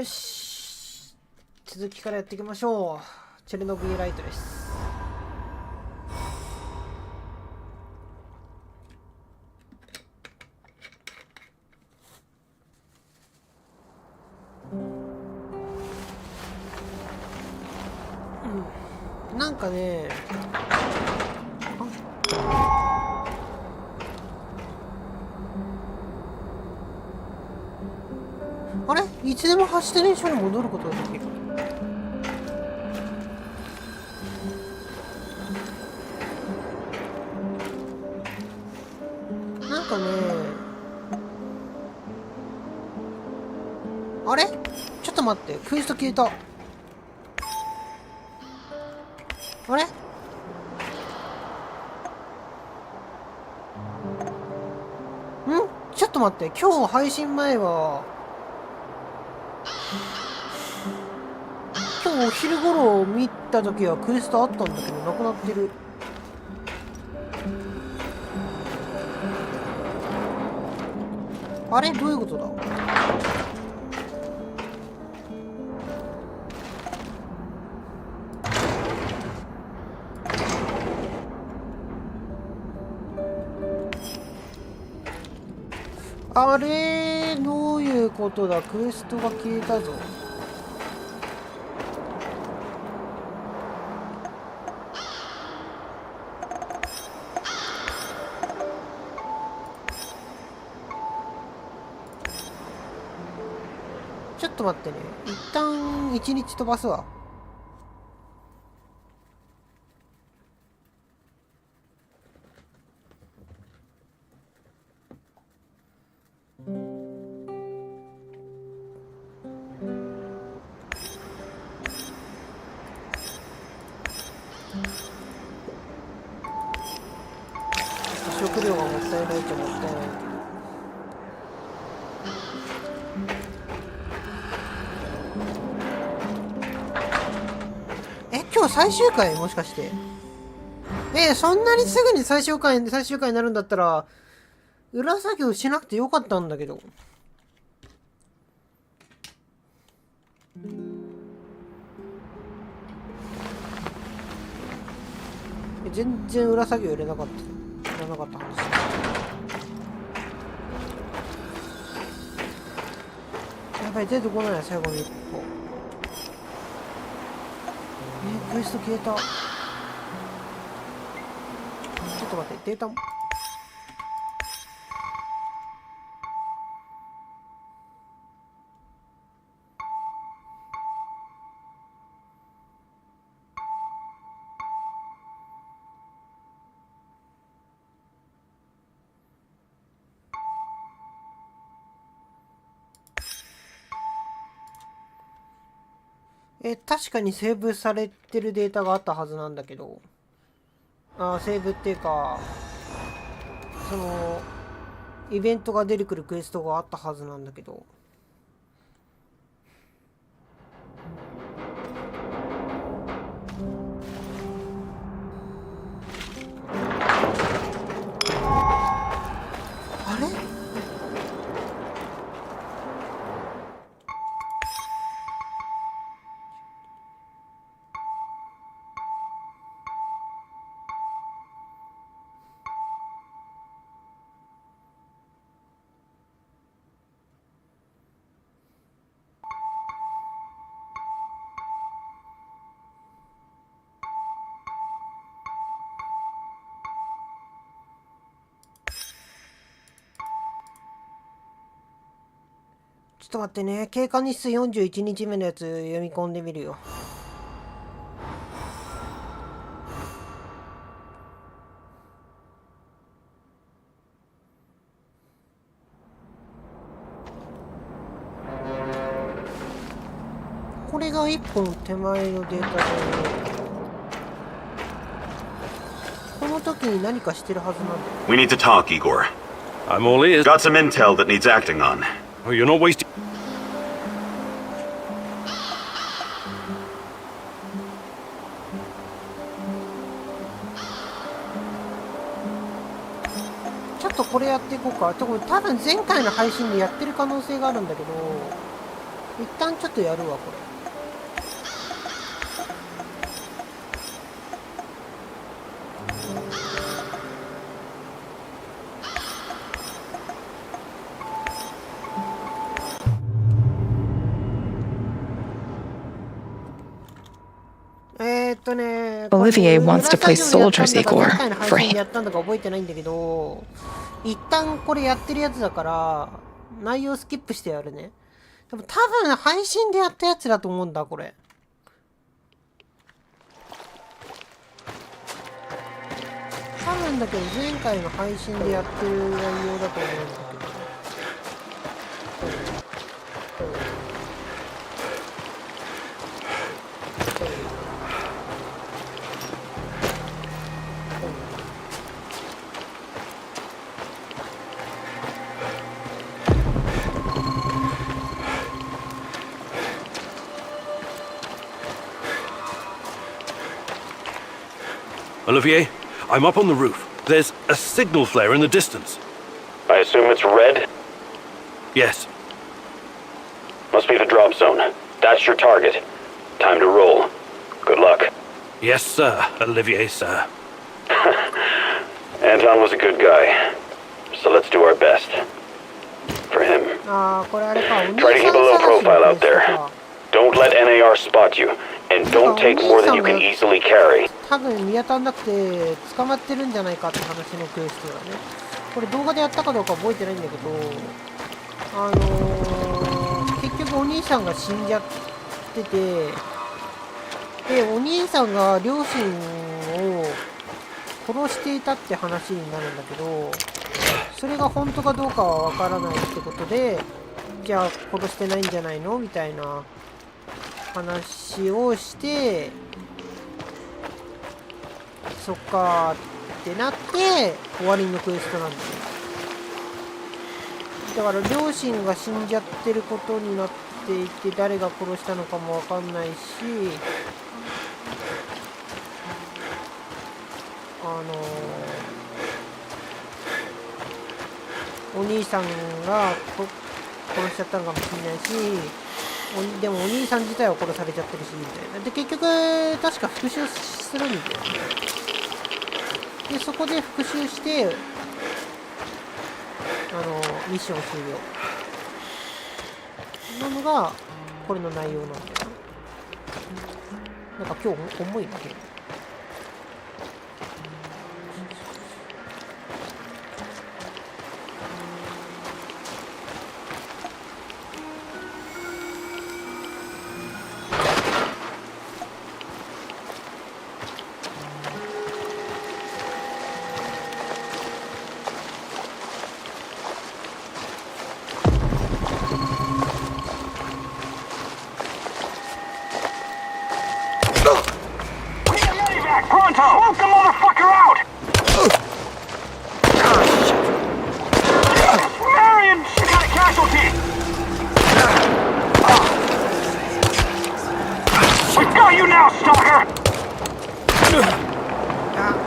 し、続きからやっていきましょう。チェルノブイリライトです。なんかね、あれいつでも発電所に戻ることができる。なんかね、あれちょっと待って、クエスト消えた。あれちょっと待って、今日配信前は今日お昼頃見た時はクエストあったんだけどなくなってる。あれどういうことだ。あれどういうことだ。クエストが消えたぞ。ちょっと待ってね、一旦1日飛ばすわ。食料がもったいないともったいないけど、今日最終回もしかして。そんなにすぐに最終回になるんだったら裏作業しなくてよかったんだけど。全然裏作業入れなかった話。やばい、出てこない。最後の一歩。クエスト消えた。ちょっと待って、データも。確かにセーブされてるデータがあったはずなんだけど、セーブっていうか、そのイベントが出てくるクエストがあったはずなんだけど、あれちょっと待ってね、経過日数41日目のやつ読み込んでみるよ。これが1本手前のデータで、この時に何かしてるはずなんだよ。We need to talk, Igor. I'm all ears. Got some intel that needs acting on. Oh, you're not wasting. ちょっとこれやっていこうか。多分前回の配信でやってる可能性があるんだけど、一旦ちょっとやるわこれ。Olivier wants to play soldiers, Igor. 配信でやったんだか覚えてないんだけど、一旦これやってるやつだから内容スキップしてやるね。でも多分配信でやったやつだと思うんだこれ。多分だけど前回の配信でやってる内容だと思うんだけど。Olivier, I'm up on the roof. There's a signal flare in the distance. I assume it's red? Yes. Must be the drop zone. That's your target. Time to roll. Good luck. Yes, sir, Olivier, sir. Anton was a good guy. So let's do our best. For him. これあれか。 Try to keep a low profile out there. Don't let NAR spot you. And don't take more than you can easily carry. 多分見当たらなくて捕まってるんじゃないかって話のクエストだね。これ動画でやったかどうか覚えてないんだけど、結局お兄さんが死んじゃってて、でお兄さんが両親を殺していたって話になるんだけど、それが本当かどうかはわからないってことで、じゃあ殺してないんじゃないのみたいな話をして、そっかーってなって終わりのクエストなんだよ。だから両親が死んじゃってることになっていて、誰が殺したのかもわかんないし、お兄さんが殺しちゃったのかもしれないし、でもお兄さん自体は殺されちゃってるしみたいな。で結局確か復讐するんだよね。でそこで復讐してミッション終了なのがこれの内容なんだよな。なんか今日重いなけど。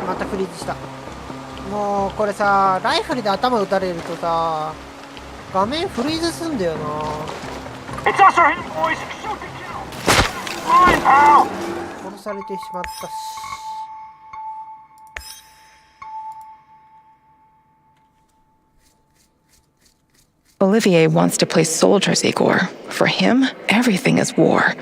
またフリーズした。もうこれさ、ライフルで頭打たれるとさ、画面フリーズすんだよな。殺されてしまったし。Olivier wants to play soldiers, Igor. For him, everything is war.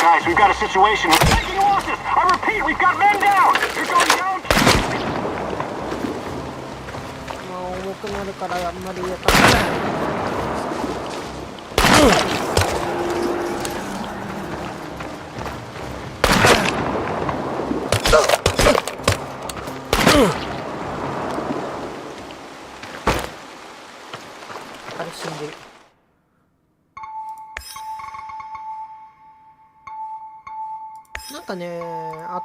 Guys, we've got a situation. We're taking losses. I repeat, we've got men down. You're going down. 重くなるからあんまりやったくない。あれ死んでる。なんかね。あ、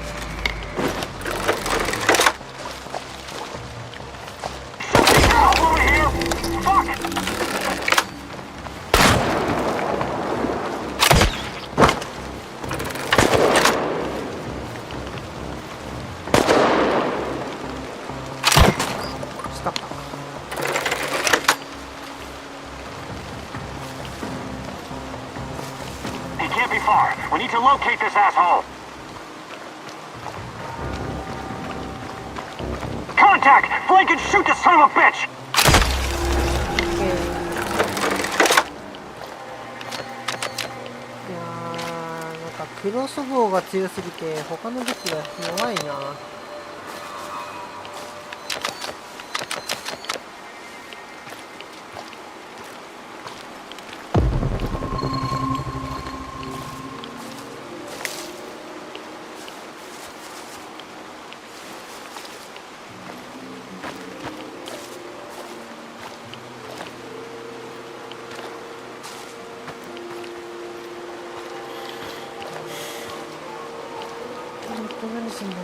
Over here! Fuck! 使った。He can't be far. We need to locate this asshole. Contact! Flank and shoot this son of a bitch! いやー、なんかクロスボウが強すぎて他の武器が弱いな。何すんだっ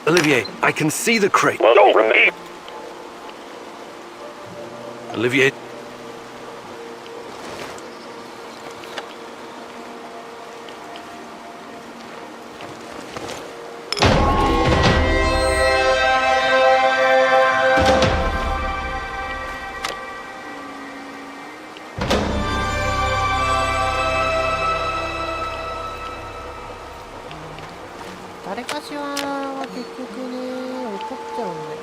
け。 Olivier, I can see the crate. Well, don't remain. Olivier.誰かしらは結局ね、怒っちゃうんだよね。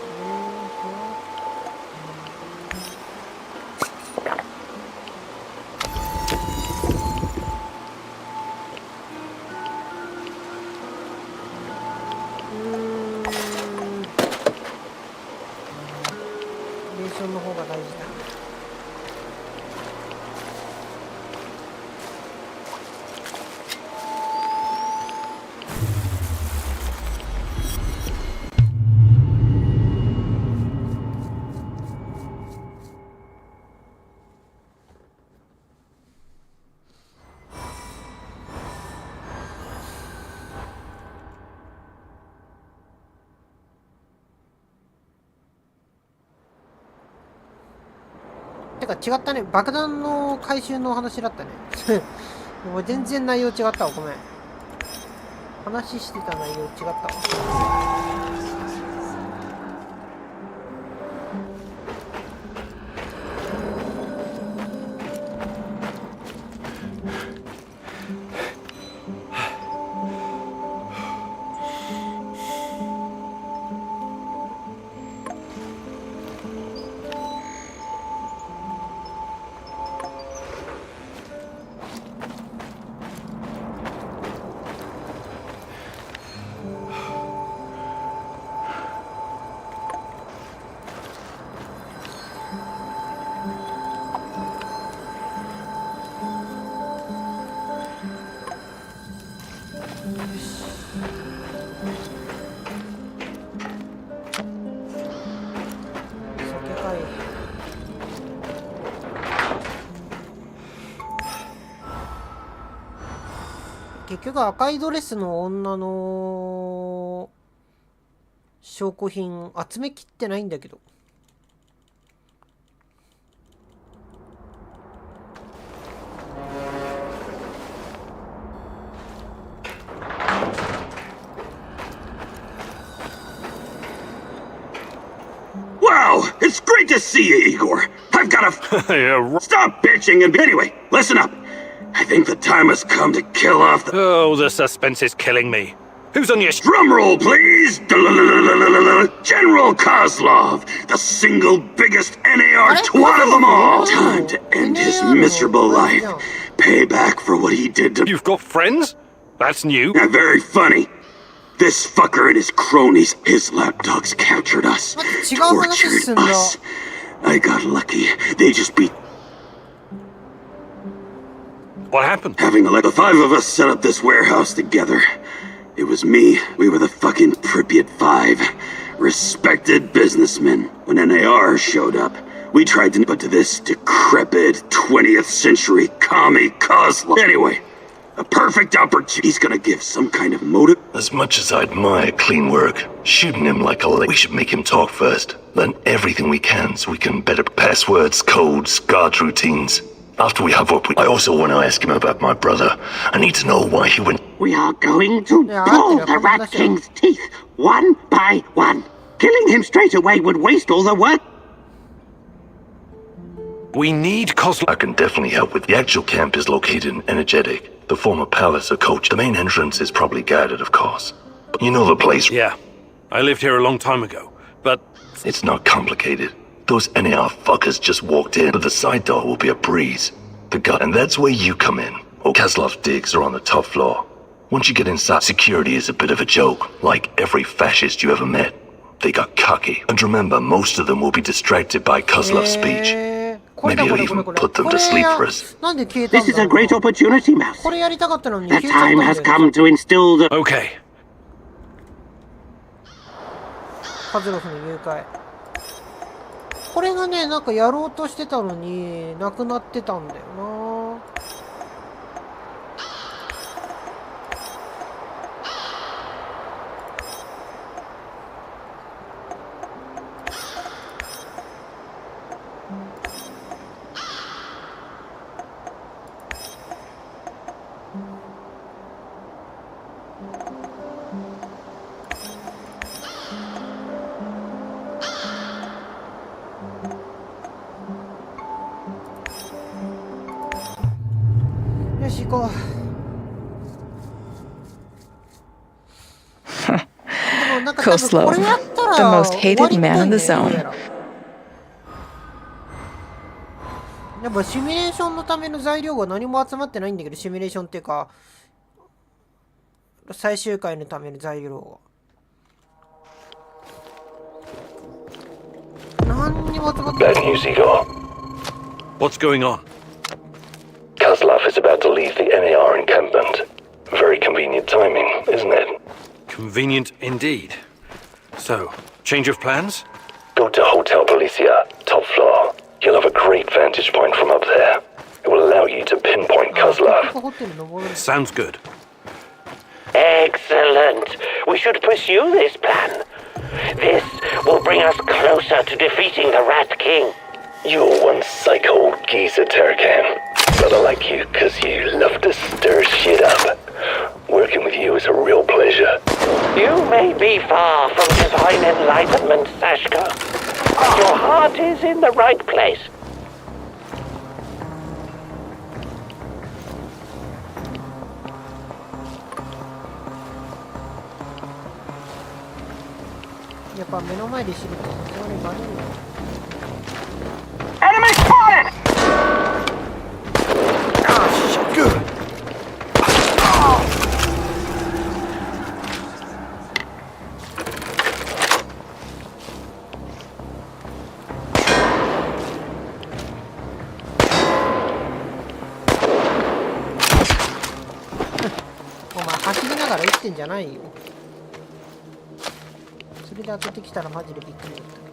レーションの方が大事だ。てか違ったね。爆弾の回収の話だったね。もう全然内容違ったわ。ごめん。話してた内容違ったわ。結局赤いドレスの女の証拠品集めきってないんだけど。Wow, it's great to see you, Igor. I've got to Yeah, stop bitching and anyway, listen up. I think the time has come to kill off the oh, the suspense is killing me. Who's on your drum roll, please. General Kozlov, the single biggest NAR twat of them all. Time to end his miserable life. Pay back for what he did to. You've got friends? That's new. Yeah, very funny. This fucker and his cronies, his lapdogs captured us, tortured us. I got lucky. They just beat. What happened? Having the five of us set up this warehouse together. It was me. We were the fucking Pripyat Five. Respected businessmen. When NAR showed up, we tried to put to this decrepit 20th century commie Kozlov. Anyway, A perfect opportunity. He's gonna give some kind of motive. As much as I admire clean work, shooting him like a lick, we should make him talk first. Learn everything we can so we can better passwords, codes, guard routines. After we have what we... I also want to ask him about my brother. I need to know why he went... We are going to pull the Rat King's teeth, one by one. Killing him straight away would waste all the work. We need Kozlov. I can definitely help with... The actual camp is located in Energetic, the former palace of Coach. The main entrance is probably guarded, of course. But you know the place... Yeah. I lived here a long time ago, but... It's not complicated. Those NAR fuckers just walked in, but the side door will be a breeze. And that's where you come in. Oh, Kozlov's digs are on the top floor. Once you get inside, security is a bit of a joke, like every fascist you ever met. They got cocky. And remember, most of them will be distracted by Kozlov's speech. Maybe I'll even put them to sleep for us. This is a great opportunity, Mouse. The time has come to instill the... Okay. カズロフの誘拐。これがね、なんかやろうとしてたのになくなってたんだよな。よし行こう。でもなんか多分これやったら the most hated 終わりっぽい man ね in the zone. やっぱシミュレーションのための材料が何も集まってないんだけど、シミュレーションっていうか最終回のための材料が何にも集まってない。 Bad news, Igor. What's going on? Kozlov is about to leave the NAR encampment. Very convenient timing, isn't it? Convenient indeed. So, change of plans? Go to Hotel Policia, top floor. You'll have a great vantage point from up there. It will allow you to pinpoint Kozlov. Sounds good. Excellent. We should pursue this plan. This will bring us closer to defeating the Rat King. You're one psycho geezer, Terracan. But I like you because you love to stir shit up. Working with you is a real pleasure. You may be far from divine enlightenment, Sashka, but your heart is in the right place. Enemy spotted!お前走りながら撃ってんじゃないよ。それで当ててきたらマジでびっくりだった。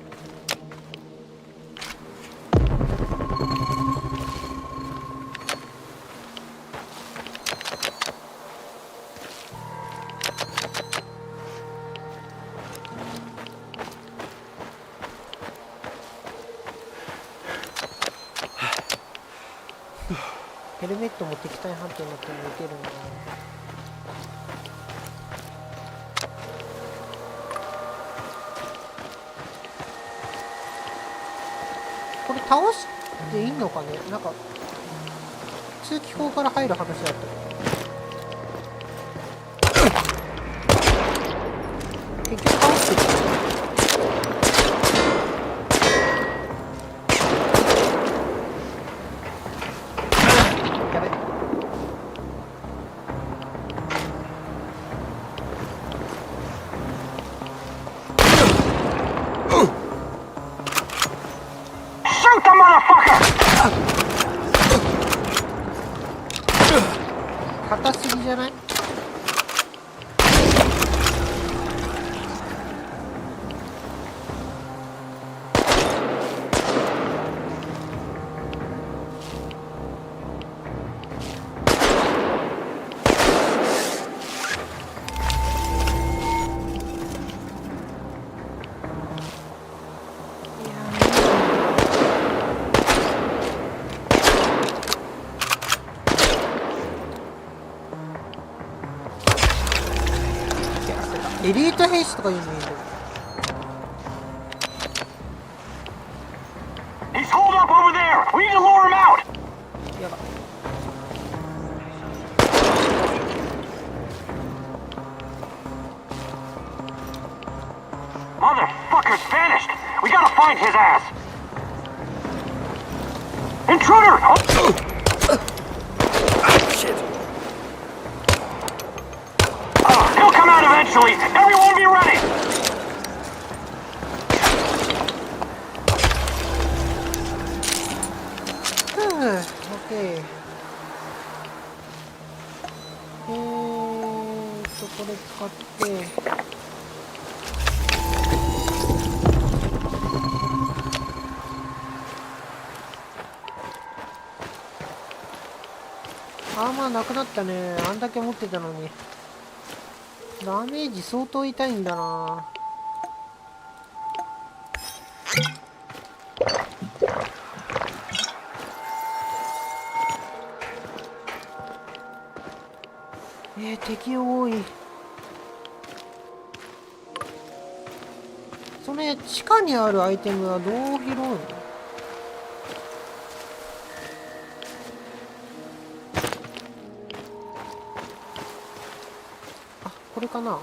ヘルメットも敵対判定になっても撃てるんだな。これ倒していいのかね。なんか通気口から入る話だった。結局倒してる。やべ。Shoot the motherfucker! 硬すぎじゃない？エリート兵士とか言うのいいんだけど。He's holed up over there. We need to lure him out. やば。Motherfucker's vanished. We gotta find his ass. Intruder! Shit. He'll come out eventually. Everyone be ready. OK。これ使って。アーマーなくなったね。あんだけ持ってたのに。ダメージ相当痛いんだな。敵多い。それ地下にあるアイテムはどう拾うの？あ、これかな。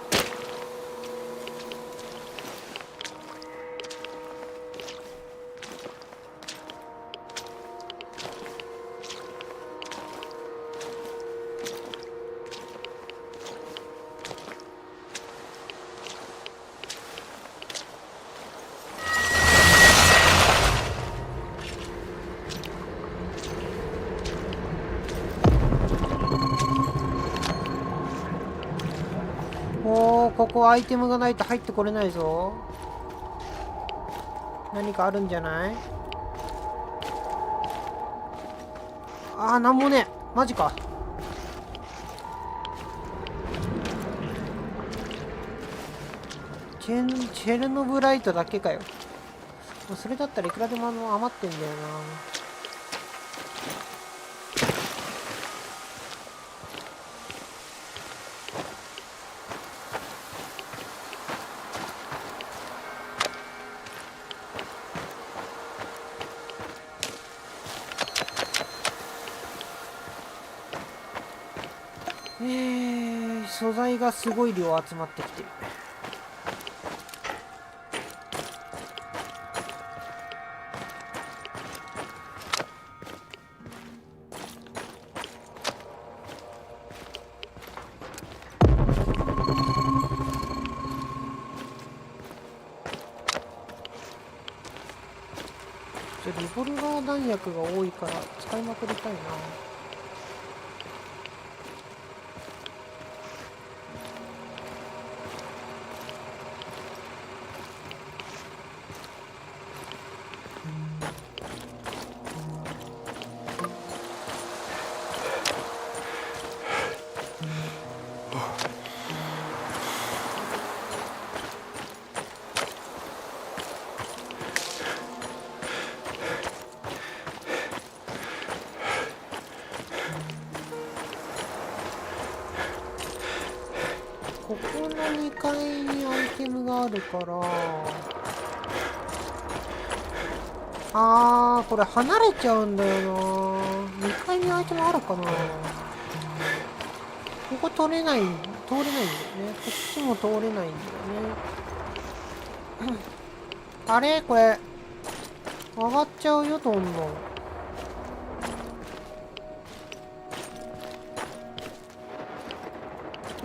ここアイテムがないと入ってこれないぞ。何かあるんじゃない？あー、なんもねえ。マジか。チェルノブライトだけかよ。それだったらいくらでも余ってんだよな。素材がすごい量集まってきてる。リボルバー弾薬が多いから使いまくりたいな。ここの2階にアイテムがあるから、これ離れちゃうんだよな。2階にアイテムあるかな。ここ通れないんだよね。こっちも通れないんだよね。あれこれ上がっちゃうよ、どんどん。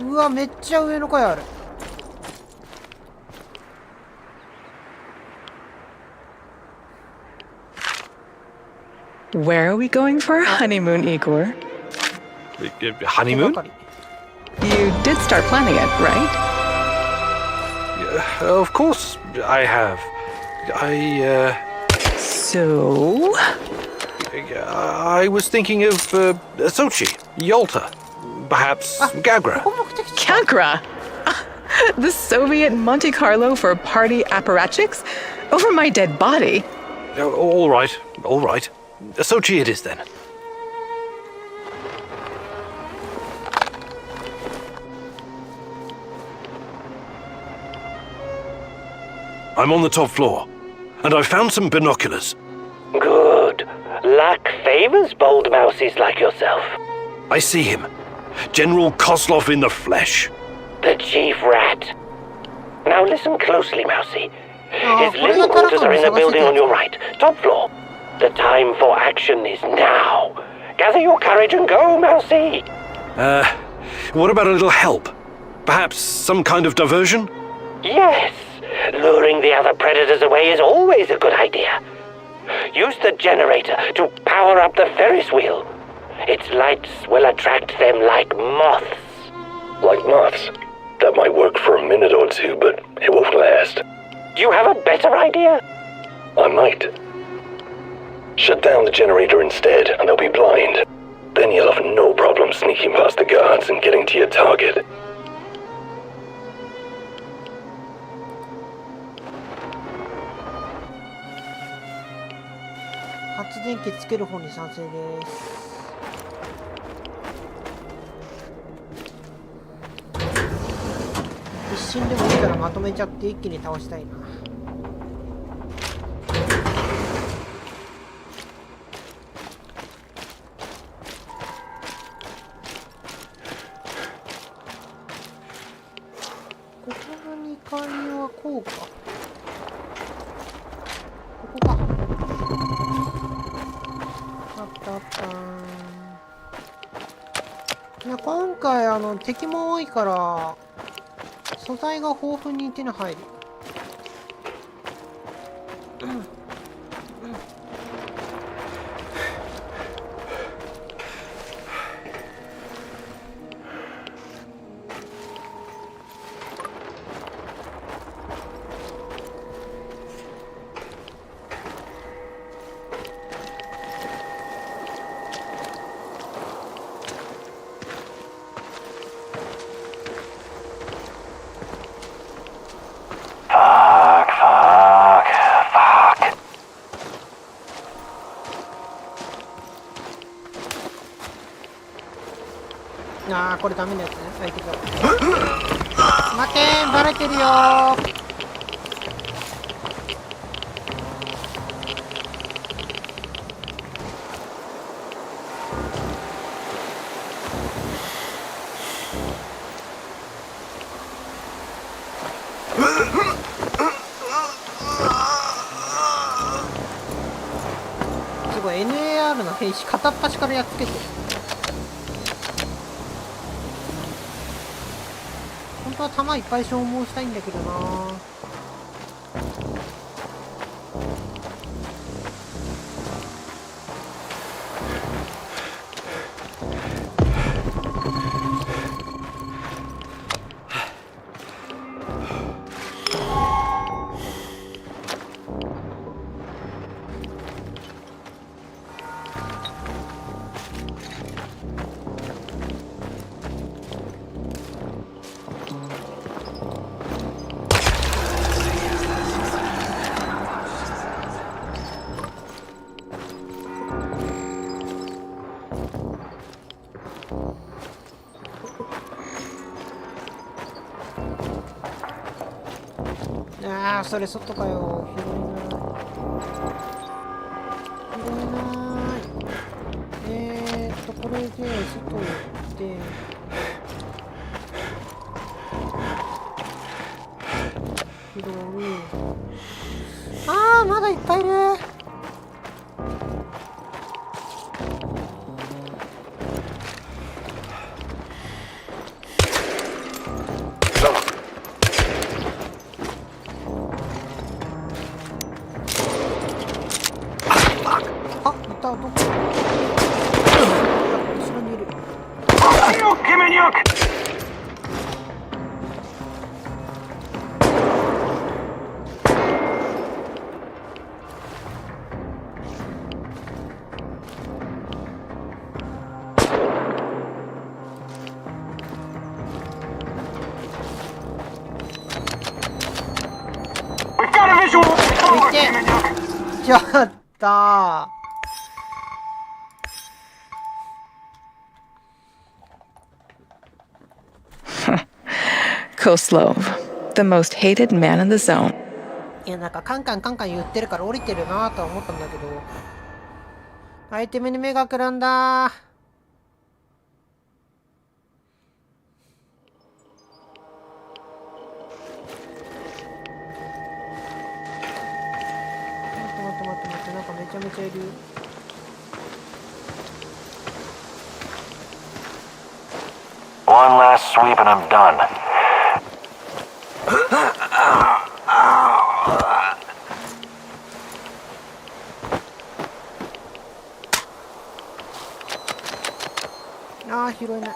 うわ、めっちゃ上の階ある。Where are we going for our honeymoon, Igor? Honeymoon? You did start planning it, right? Of course I have. So? I was thinking of Sochi, Yalta, perhaps Gagra. Gagra? The Soviet Monte Carlo for party apparatchiks? Over my dead body? All right. Sochi it is then. I'm on the top floor, and I found some binoculars. Good. Luck favors bold mouses like yourself. I see him. General Kozlov in the flesh. The chief rat. Now listen closely, Mousy. Oh, His living quarters are in the building on your right, top floor. The time for action is now. Gather your courage and go, Mousy. What about a little help? Perhaps some kind of diversion? Yes. Luring the other predators away is always a good idea. Use the generator to power up the Ferris wheel. Its lights will attract them like moths. Like moths? That might work for a minute or two, but it won't last. Do you have a better idea? I might. Shut down the generator instead, and they'll be blind. Then you'll have no problem sneaking past the guards and getting to your target. Hats 一瞬でもいいからまとめちゃって一気に倒したいな。ここの2階はこうか。ここか。あったあった。今回敵も多いから素材が豊富に手に入る。あー、これダメなやつね。はい、行くぞ。待てー、バレてるよー。すごい NAR の兵士片っ端からやっつけてる。本当は弾いっぱい消耗したいんだけどな。ああ、それ外かよ。拾えない。これで外行って拾う。ああ、まだいっぱいいる。ちょっとー。Koslov, the most hated man in the zone. いや、なんかカンカンカンカン言ってるから降りてるなとは思ったんだけど、アイテムに目がくらんだ。待って、なんかめちゃめちゃいる。One last sweep and I'm done. ああ、拾えない。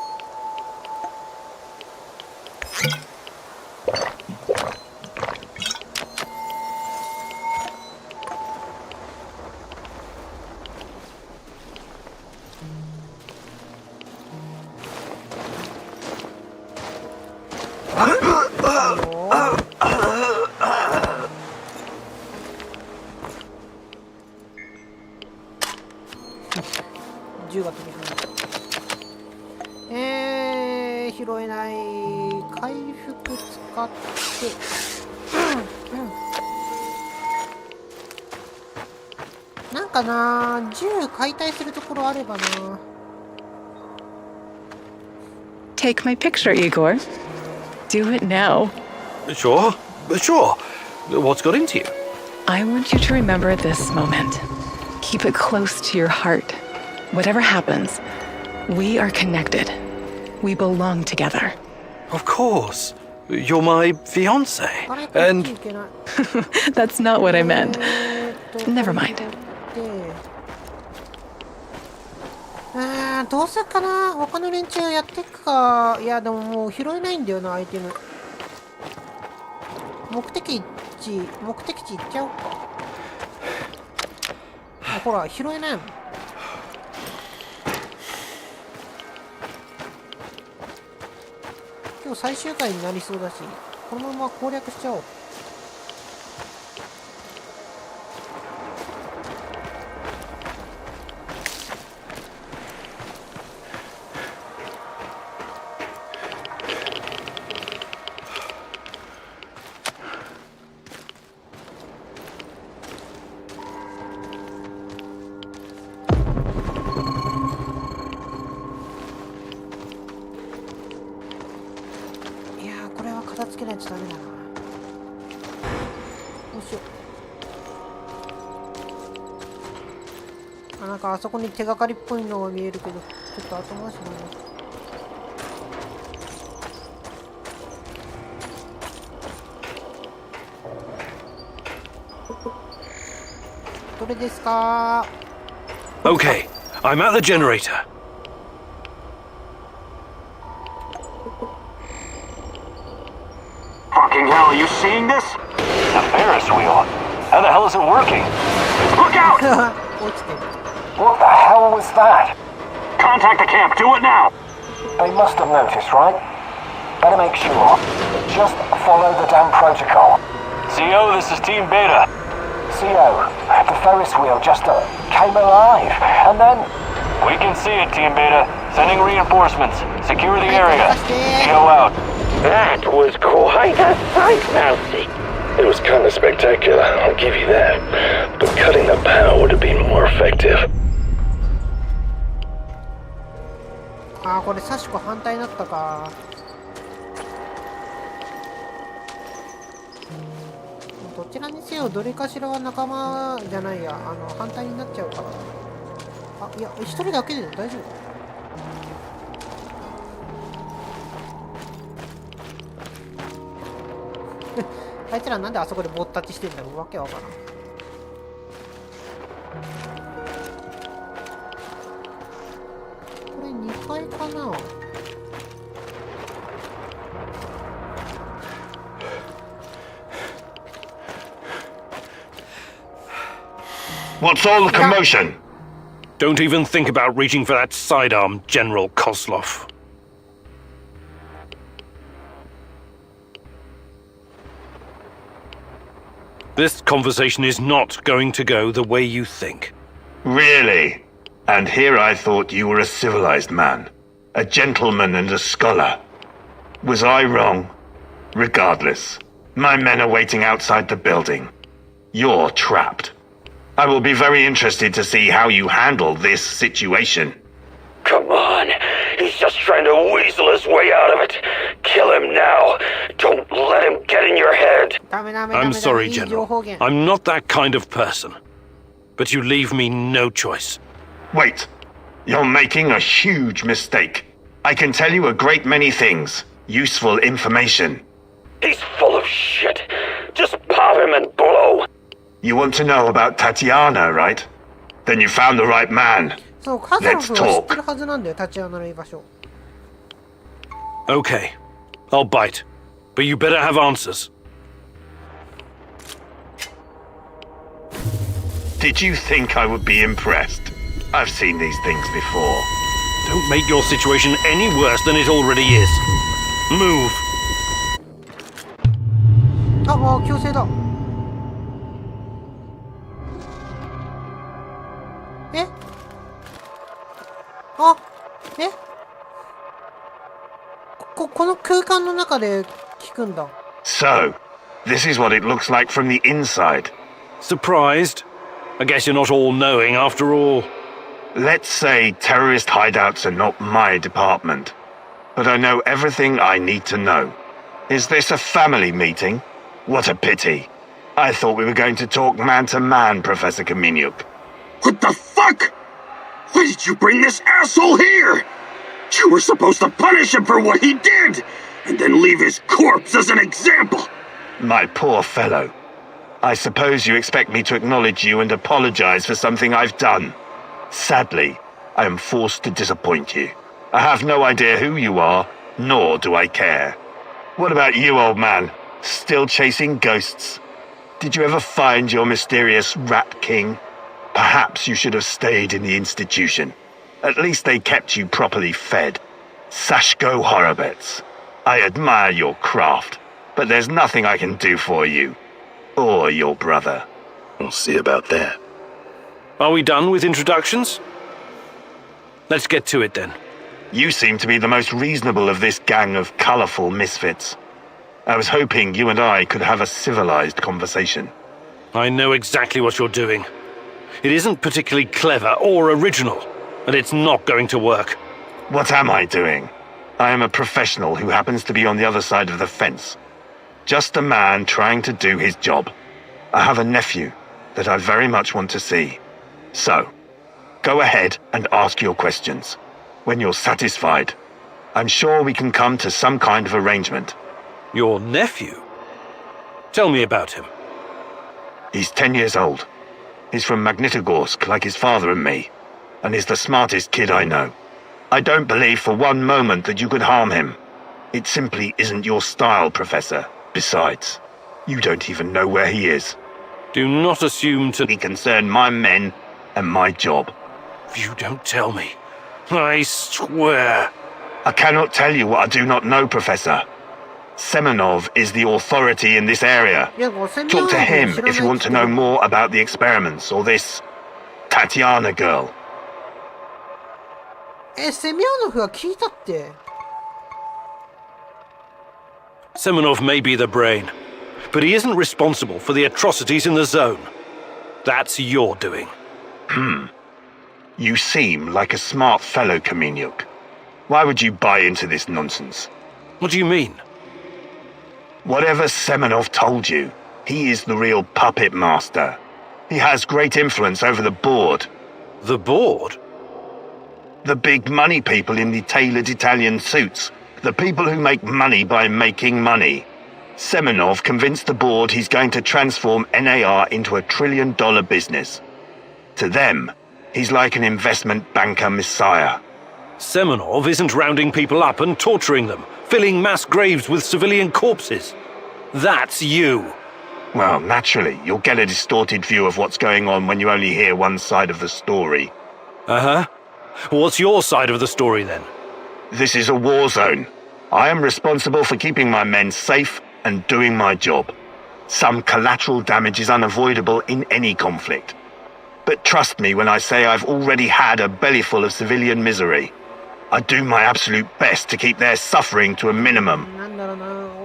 銃が飛び込んだ。拾えない。回復使って、なんかな、銃解体するところあればな。Take my picture, Igor. Do it now. Sure. What's got into you? I want you to remember this moment. Keep it close to your heart. Whatever happens, we are connected. We belong together. Of course. You're my fiance. And That's not what I meant. Never mind. どうすっかな。他の連中やってくか。いや、でももう拾えないんだよな、アイテム。目的地行っちゃおうか。あ、ほら、拾えないもん。今日最終回になりそうだし、このまま攻略しちゃおう。片付けないとダメだな。どうしよう。なんかあそこに手がかりっぽいのが見えるけど、ちょっと後回しだな。どれですか？ okay, I'm at the generator. Fucking hell, are you seeing this? The Ferris wheel. How the hell is it working? Look out! What the hell was that? Contact the camp, do it now! They must have noticed, right? Better make sure. Just follow the damn protocol. CO, this is Team Beta. CO, the Ferris wheel just came alive, and then... We can see it, Team Beta. Sending reinforcements. Secure the area. CO out. That was quite a sight, Mousy. It was kind of spectacular, I'll give you that. But cutting the power would have been more effective. あー、これサシコ反対になったか。どちらにせよどれかしらは仲間じゃないや、反対になっちゃうから。あ、いや、一人だけで大丈夫。あいつらなんであそこでぼったちしてんだろう、わけわからん。これ2階かな。What's all the commotion? Don't even think about reaching for that sidearm, General Kozlov. This conversation is not going to go the way you think. Really? And here I thought you were a civilized man, a gentleman and a scholar. Was I wrong? Regardless, my men are waiting outside the building. You're trapped. I will be very interested to see how you handle this situation. Come on. He's just trying to weasel his way out of it. Kill him now. Don't let him get in your head. I'm sorry, General. I'm not that kind of person. But you leave me no choice. Wait. You're making a huge mistake. I can tell you a great many things. Useful information. He's full of shit. Just pop him and blow. You want to know about Tatiana, right? Then you found the right man. そう、カズロフは知ってるはずなんだよ、タチアナの居場所。Okay. I'll bite. But you better have answers. Did you think I would be impressed? I've seen these things before. Don't make your situation any worse than it already is. Move. あ、強制だ。え？あ、え？この空間の中で聞くんだ。So, this is what it looks like from the inside. Surprised? I guess you're not all-knowing after all. Let's say terrorist hideouts are not my department. But I know everything I need to know. Is this a family meeting? What a pity. I thought we were going to talk man-to-man, Professor Kaminyuk. What the fuck? Why did you bring this asshole here? You were supposed to punish him for what he did, and then leave his corpse as an example. My poor fellow. I suppose you expect me to acknowledge you and apologize for something I've done. Sadly, I am forced to disappoint you. I have no idea who you are, nor do I care. What about you, old man? Still chasing ghosts? Did you ever find your mysterious Rat King? Perhaps you should have stayed in the institution. At least they kept you properly fed. Sashko Horobets. I admire your craft, but there's nothing I can do for you. Or your brother. We'll see about that. Are we done with introductions? Let's get to it then. You seem to be the most reasonable of this gang of colorful misfits. I was hoping you and I could have a civilized conversation. I know exactly what you're doing. It isn't particularly clever or original, and it's not going to work. What am I doing? I am a professional who happens to be on the other side of the fence. Just a man trying to do his job. I have a nephew that I very much want to see. So, go ahead and ask your questions. When you're satisfied, I'm sure we can come to some kind of arrangement. Your nephew? Tell me about him. He's 10 years old. He's from Magnitogorsk, like his father and me, and he's the smartest kid I know. I don't believe for one moment that you could harm him. It simply isn't your style, Professor. Besides, you don't even know where he is. Do not assume to... He concerned my men and my job. You don't tell me. I swear. I cannot tell you what I do not know, Professor. Semenov is the authority in this area. Talk to him if you want to know more about the experiments or this Tatiana girl. セミアノフは聞いたって。Semenov may be the brain, but he isn't responsible for the atrocities in the zone. That's your doing. You seem like a smart fellow, Kaminyuk. Why would you buy into this nonsense? What do you mean? Whatever Semenov told you, he is the real puppet master. He has great influence over the board. The board? The big money people in the tailored Italian suits. The people who make money by making money. Semenov convinced the board he's going to transform NAR into a $1 trillion business. To them, he's like an investment banker messiah. Semenov isn't rounding people up and torturing them, filling mass graves with civilian corpses. That's you. Well, naturally, you'll get a distorted view of what's going on when you only hear one side of the story. Uh-huh. What's your side of the story, then? This is a war zone. I am responsible for keeping my men safe and doing my job. Some collateral damage is unavoidable in any conflict. But trust me when I say I've already had a bellyful of civilian misery. I do my absolute best to keep their suffering to a minimum.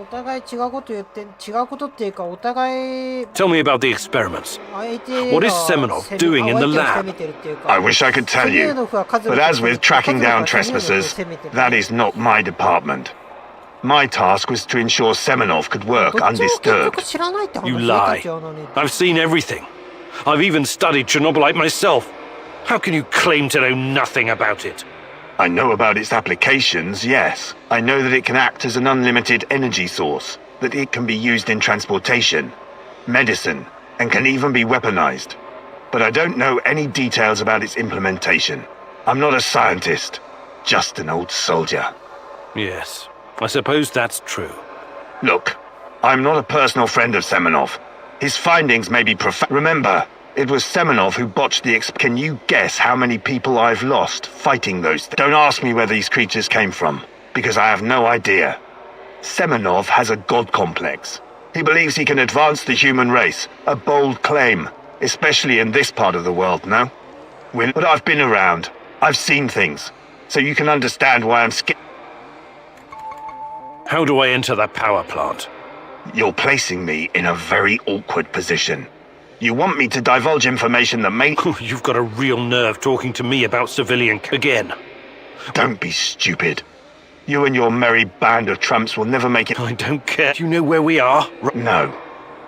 お互い違うこと言って、違うことっていうか、お互い Tell me about the experiments. 相手 What が is Semenov doing in the 相手を責 lab? めてるっていうか I wish I could tell you, but as with tracking down trespassers, that is not my department. My task was to ensure Semenov could work どっちも結局 undisturbed. 知らないって話 You ね、 lie. タチアナね。 I've seen everything. I've even studied Chernobylite myself. How can you claim to know nothing about it? I know about its applications, yes. I know that it can act as an unlimited energy source, that it can be used in transportation, medicine, and can even be weaponized. But I don't know any details about its implementation. I'm not a scientist, just an old soldier. Yes, I suppose that's true. Look, I'm not a personal friend of Semenov. His findings may be Remember, it was Semenov who botched the Can you guess how many people I've lost fighting those Don't ask me where these creatures came from, because I have no idea. Semenov has a god complex. He believes he can advance the human race, a bold claim, especially in this part of the world, no? But I've been around. I've seen things, so you can understand why I'm scared. How do I enter the power plant? You're placing me in a very awkward position. You want me to divulge information that may... You've got a real nerve talking to me about civilian... Again. Don't be stupid. You and your merry band of trumps will never make it... I don't care. Do you know where we are? No.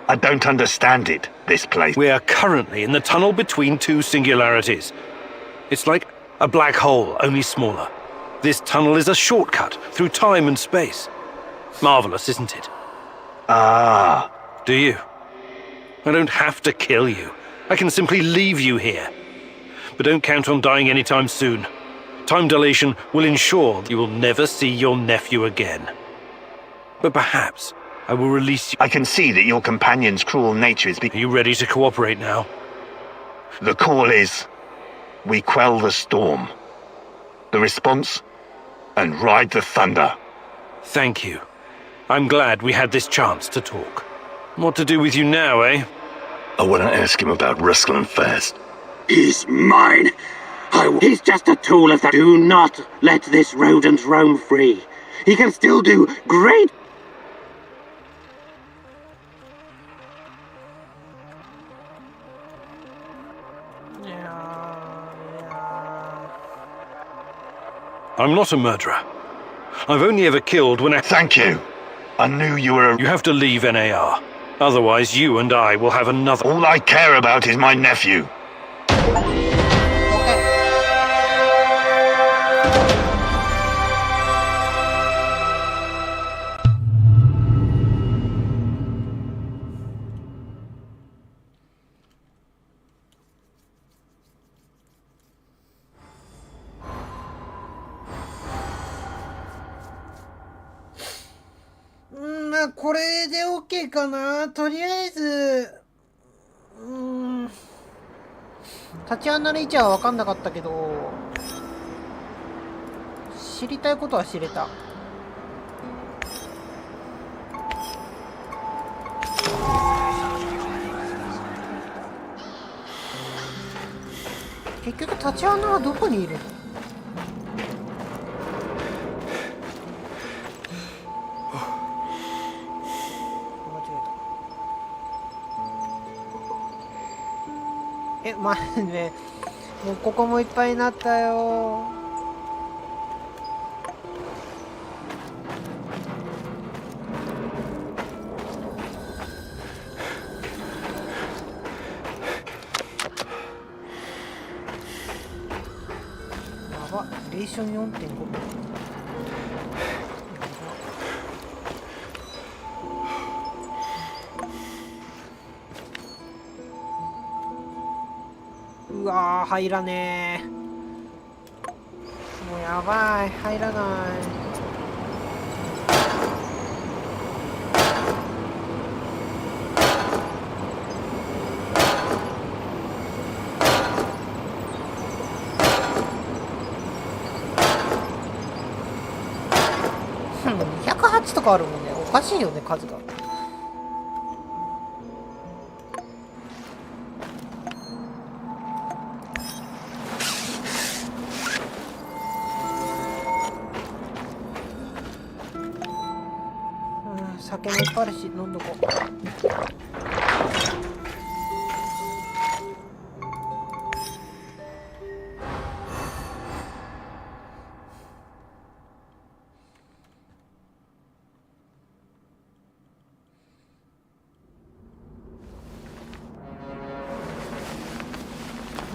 I don't understand it, this place. We are currently in the tunnel between two singularities. It's like a black hole, only smaller. This tunnel is a shortcut through time and space. Marvelous, isn't it? Ah. Do you? I don't have to kill you. I can simply leave you here. But don't count on dying anytime soon. Time dilation will ensure you will never see your nephew again. But perhaps I will release you. I can see that your companion's cruel nature is... Are you ready to cooperate now? The call is... We quell the storm. The response? And ride the thunder. Thank you. I'm glad we had this chance to talk. What to do with you now, eh? I want to ask him about Rusklin first. He's mine. He's just a tool of that. Do not let this rodent roam free. He can still do great... I'm not a murderer. I've only ever killed when I... Thank you. I knew you were a... You have to leave NAR. Otherwise, you and I will have another... All I care about is my nephew. Mm, まあこれで OK かな。とりあえずタチアナの位置は分かんなかったけど、知りたいことは知れた。結局タチアナはどこにいるの？まあね、もうここもいっぱいになったよ。やば、レーション 4.5 秒。うわー、入らねえ。もうやばい、入らない。208とかあるもんね。おかしいよね、数が。酒もいっぱいあるし飲んどこう。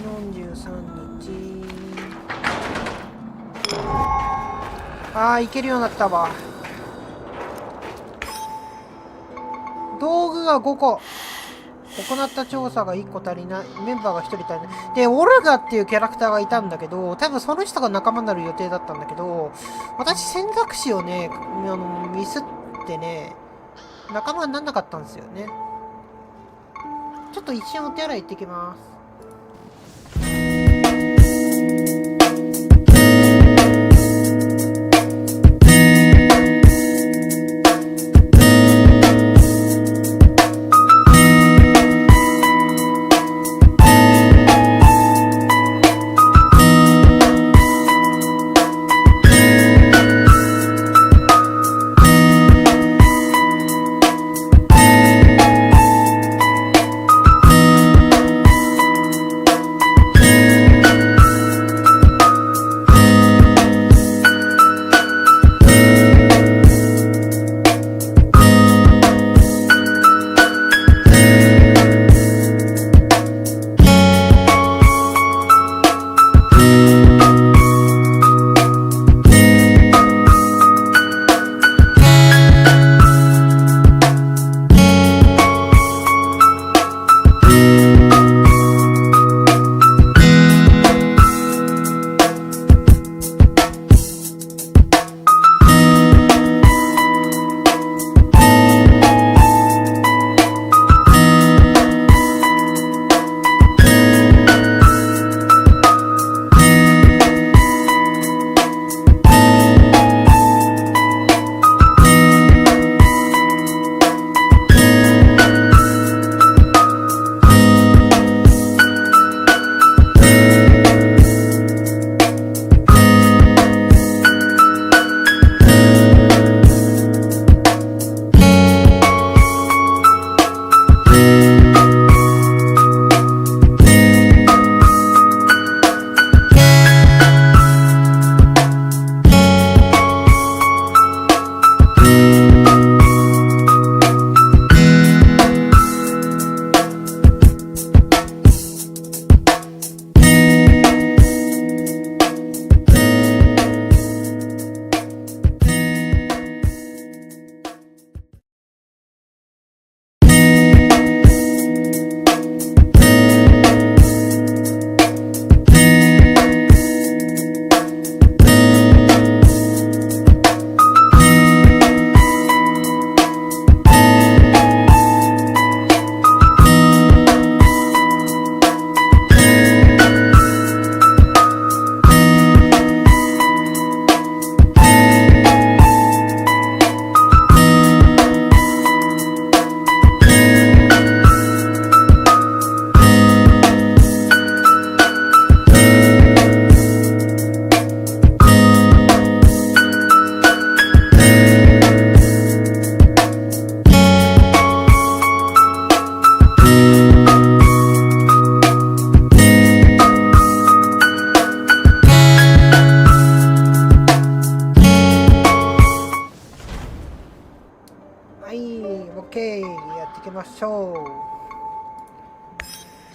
43日。あー、いけるようになったわ。道具が5個。行った調査が1個足りない。メンバーが1人足りない。で、オルガっていうキャラクターがいたんだけど、多分その人が仲間になる予定だったんだけど、私選択肢をね、ミスってね、仲間にならなかったんですよね。ちょっと一瞬お手洗い行ってきます。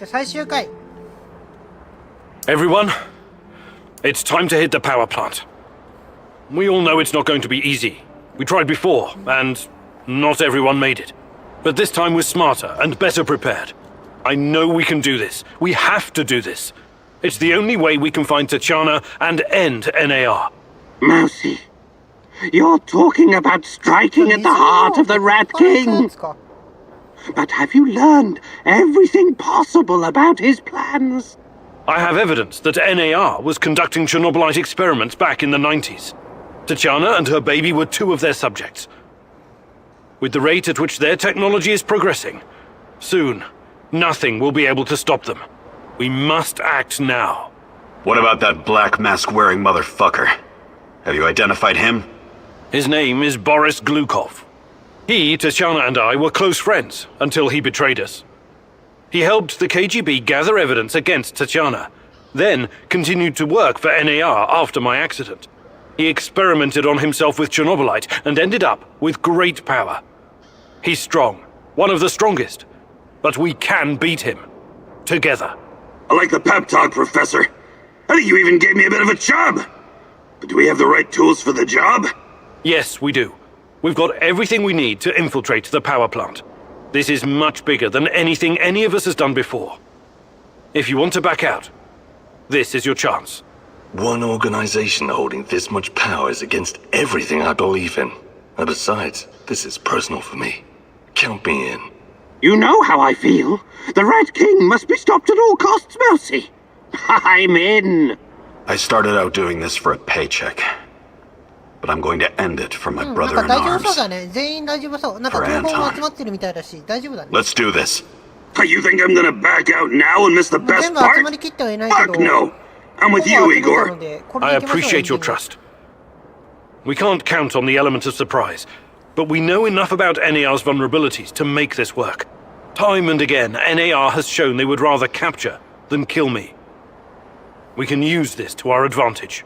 最終回 Everyone, it's time to hit the power plant. We all know it's not going to be easy. We tried before, and not everyone made it. But this time we're smarter and better prepared. I know we can do this. We have to do this. It's the only way we can find Tachana and end NAR. Mousy, you're talking about striking at the heart of the Rat King. But have you learned everything possible about his plans? I have evidence that NAR was conducting Chernobylite experiments back in the 90s. Tachana and her baby were two of their subjects. With the rate at which their technology is progressing, soon, nothing will be able to stop them. We must act now. What about that black mask-wearing motherfucker? Have you identified him? His name is Boris Glukov. He, Tatiana, and I were close friends until he betrayed us. He helped the KGB gather evidence against Tatiana, then continued to work for NAR after my accident. He experimented on himself with Chernobylite and ended up with great power. He's strong, one of the strongest, but we can beat him. Together. I like the pep talk, Professor. I think you even gave me a bit of a job. But do we have the right tools for the job? Yes, we do. We've got everything we need to infiltrate the power plant. This is much bigger than anything any of us has done before. If you want to back out, this is your chance. One organization holding this much power is against everything I believe in. And besides, this is personal for me. Count me in. You know how I feel. The Rat King must be stopped at all costs, Mousy. I'm in. I started out doing this for a paycheck. But I'm going to end it for my brother in arms. For Anton. Let's do this. You think I'm gonna back out now and miss the best part? Fuck no! I'm with you, Igor. I appreciate your trust. We can't count on the element of surprise, but we know enough about NAR's vulnerabilities to make this work. Time and again, NAR has shown they would rather capture than kill me. We can use this to our advantage.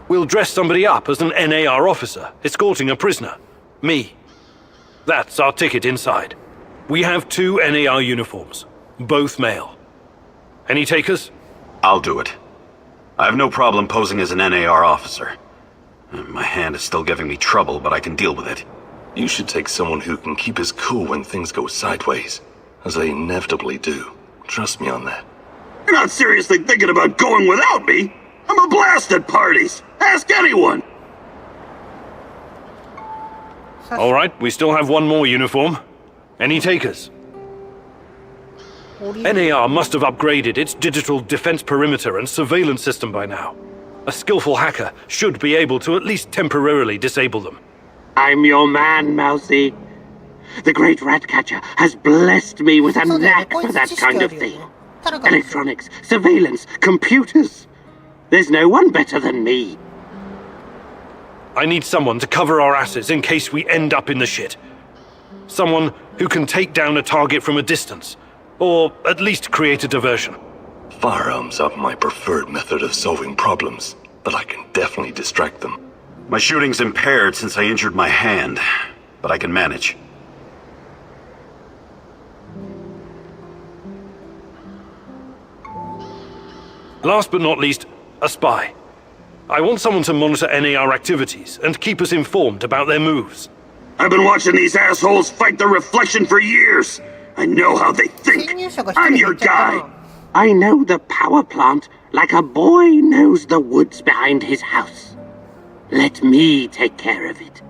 We'll dress somebody up as an NAR officer, escorting a prisoner. Me. That's our ticket inside. We have 2 NAR uniforms, both male. Any takers? I'll do it. I have no problem posing as an NAR officer. My hand is still giving me trouble, but I can deal with it. You should take someone who can keep his cool when things go sideways, as they inevitably do. Trust me on that. You're not seriously thinking about going without me? I'm a blast at parties. Ask anyone. All right, we still have one more uniform. Any takers? NAR must have upgraded its digital defense perimeter and surveillance system by now. A skillful hacker should be able to at least temporarily disable them. I'm your man, Mousy. The great Ratcatcher has blessed me with a knack for that kind of thing. Electronics, surveillance, computers. There's no one better than me. I need someone to cover our asses in case we end up in the shit. Someone who can take down a target from a distance, or at least create a diversion. Firearms are my preferred method of solving problems, but I can definitely distract them. My shooting's impaired since I injured my hand, but I can manage. Last but not least, a spy. I want someone to monitor NAR activities and keep us informed about their moves. I've been watching these assholes fight the reflection for years. I know how they think. I'm your guy. I know the power plant like a boy knows the woods behind his house. Let me take care of it.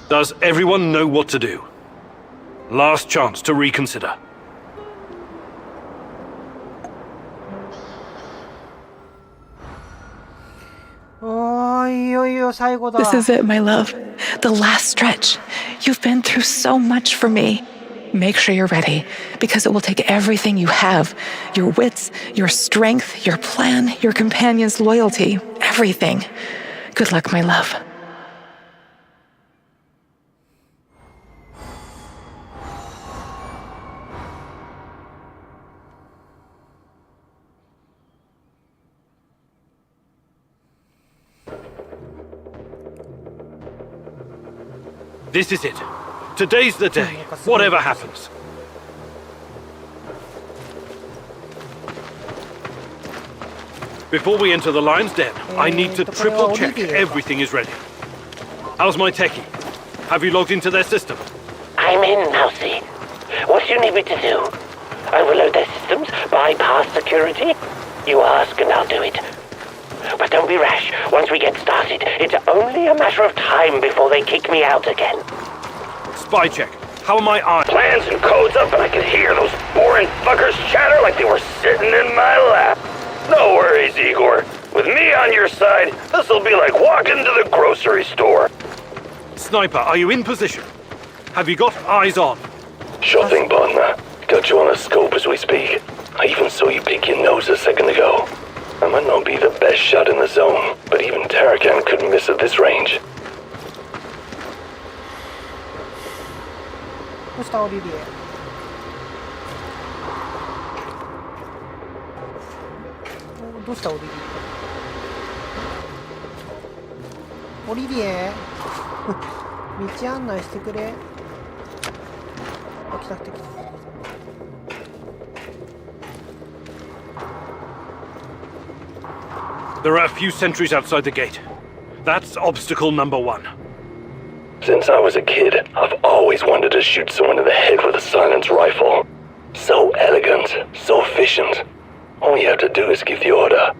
Does everyone know what to do? Last chance to reconsider. This is it, my love. The last stretch. You've been through so much for me. Make sure you're ready, because it will take everything you have. Your wits, your strength, your plan, your companion's loyalty. Everything. Good luck, my love. This is it. Today's the day, whatever happens. Before we enter the lion's den, I need to triple check everything is ready. How's my techie? Have you logged into their system? I'm in, Mousy. What do you need me to do? Overload their systems? Bypass security? You ask and I'll do it. But don't be rash. Once we get started, it's only a matter of time before they kick me out again. Spy check. How are my eyes? Plans and codes up, and I could hear those boring fuckers chatter like they were sitting in my lap. No worries, Igor. With me on your side, this'll be like walking to the grocery store. Sniper, are you in position? Have you got eyes on? Sure thing, partner. Got you on a scope as we speak. I even saw you pick your nose a second ago. I might not be the best shot in the zone, but even Tarakan couldn't miss at this range. どうしたオリビエ。どうしたオリビエ。オリビエ道案内してくれ。あ、来た来た来た。There are a few sentries outside the gate. That's obstacle number 1. Since I was a kid, I've always wanted to shoot someone in the head with a silence rifle. So elegant, so efficient. All you have to do is give the order.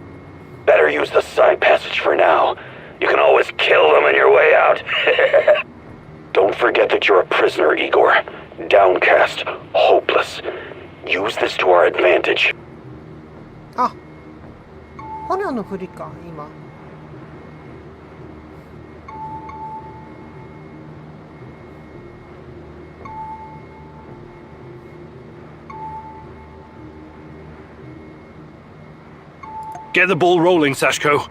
Better use the side passage for now. You can always kill them on your way out. Don't forget that you're a prisoner, Igor. Downcast, hopeless. Use this to our advantage. あ、炎の振りか、今。Get the ball rolling, Sashko.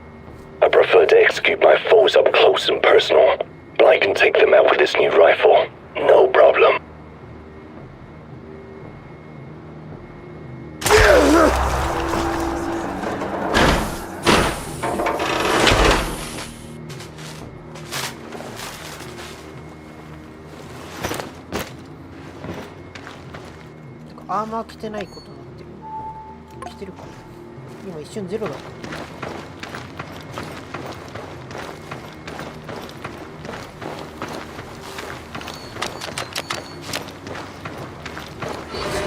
I prefer to execute my foes up close and personal, but I can take them out with this new rifle. No problem.「アーマー着てないことになってる。着てるか。今一瞬ゼロだ。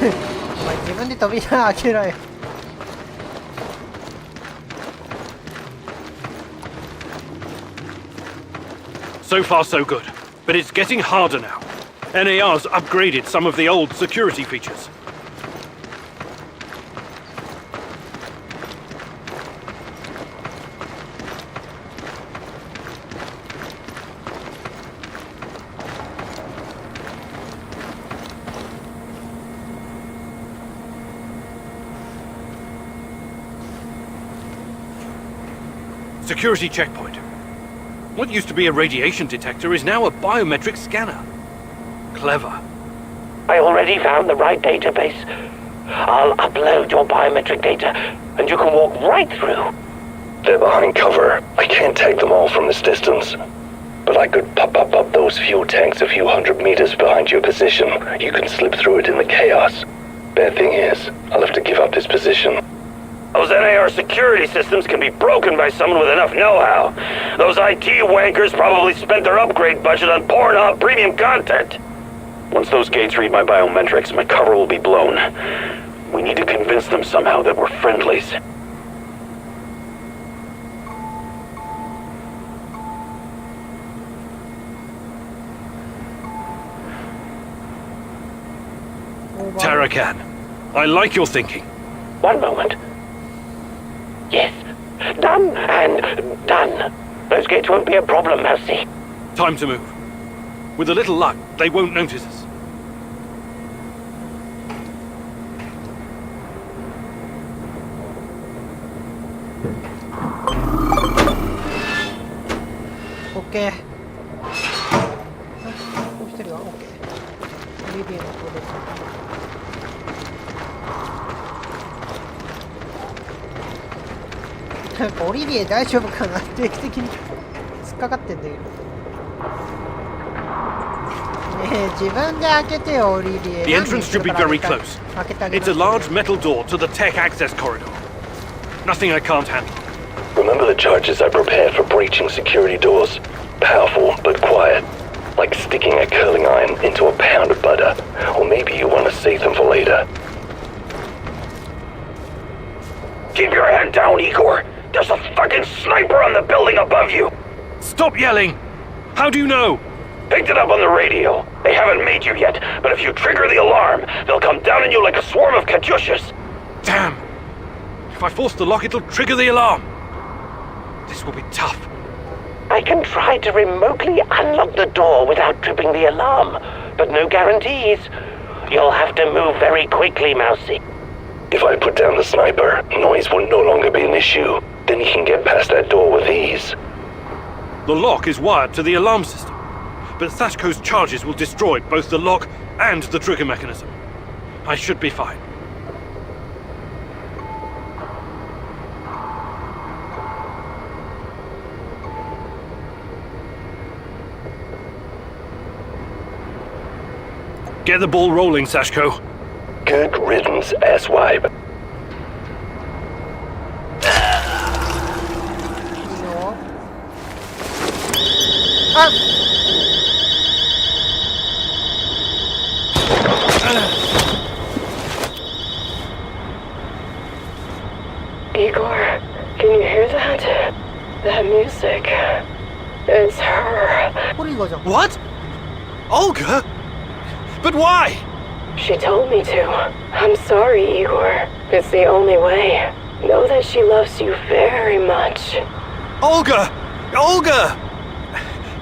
お前自分で扉開けろよ。So far, so good. But it's getting harder now. NAR's upgraded some of the old security features. Security checkpoint. What used to be a radiation detector is now a biometric scanner. Clever. I already found the right database. I'll upload your biometric data, and you can walk right through. They're behind cover. I can't tag them all from this distance. But I could pop up those fuel tanks a few hundred meters behind your position. You can slip through it in the chaos. Bad thing is, I'll have to give up this position. Those NAR security systems can be broken by someone with enough know-how. Those IT wankers probably spent their upgrade budget on Pornhub premium content. Once those gates read my biometrics, my cover will be blown. We need to convince them somehow that we're friendlies. Tarakan, I like your thinking. One moment. Yes. Done and done. Those gates won't be a problem, Mousy. Time to move. With a little luck, they won't notice us. OK。もう一人は OK。オリビエの方です。なんかオリビエ大丈夫かな定期的に突っかかってんだけど。ねえ、自分で開けてよ、オリビエ。The entrance should be very close. It's a large metal door to the tech access corridor. Nothing I can't handle. Remember the charges I prepared for breaching security doors? Powerful, but quiet. Like sticking a curling iron into a pound of butter. Or maybe you want to save them for later. Keep your head down, Igor. There's a fucking sniper on the building above you. Stop yelling! How do you know? Picked it up on the radio. They haven't made you yet, but if you trigger the alarm, they'll come down on you like a swarm of Katyushas. Damn! If I force the lock, it'll trigger the alarm. This will be tough. I can try to remotely unlock the door without tripping the alarm, but no guarantees. You'll have to move very quickly, Mousy. If I put down the sniper, noise will no longer be an issue. Then he can get past that door with ease. The lock is wired to the alarm system, but Sashko's charges will destroy both the lock and the trigger mechanism. I should be fine. Get the ball rolling, Sashko. Good riddance, asswipe. Igor, can you hear that? That music. It's her. What? Olga? But why? She told me to. I'm sorry, Igor. It's the only way. Know that she loves you very much. Olga! Olga!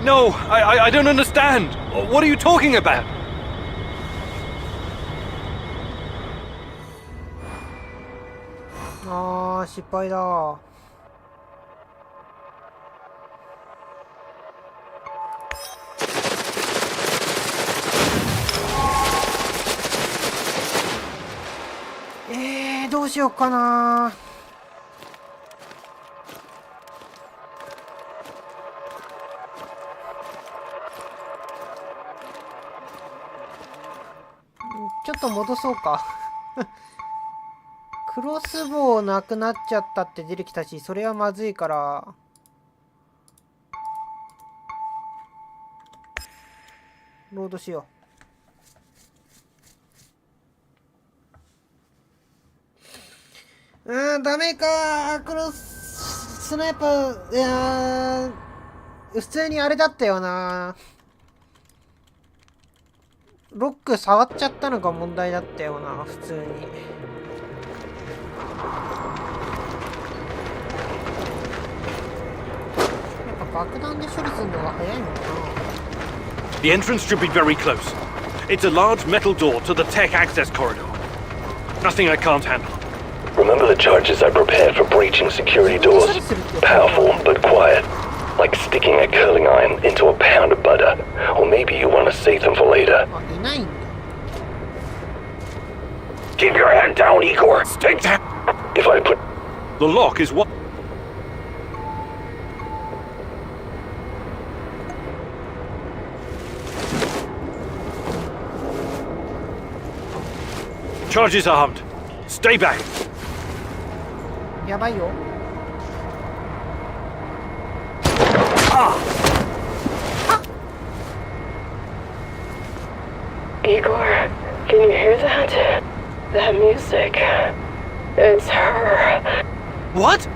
No, I don't understand. What are you talking about? Ah, 失敗だ。どうしようかな。ちょっと戻そうか。クロスボウなくなっちゃったって出てきたし、それはまずいから。ロードしよう。ダメか。クロススナイパー、いや普通にあれだったよな。ロック触っちゃったのが問題だったよな、普通に。やっぱ爆弾で処理するのが早いのかな。The entrance should be very close. It's a large metal door to the tech access corridor. Nothing I can't handle. Remember the charges I prepared for breaching security doors? Powerful but quiet. Like sticking a curling iron into a pound of butter. Or maybe you want to save them for later. Keep your hand down, Igor. Stay down. If I put... The lock is what... Charges armed. Stay back. やばいよ。Igor, can you hear that? That music. It's her. What?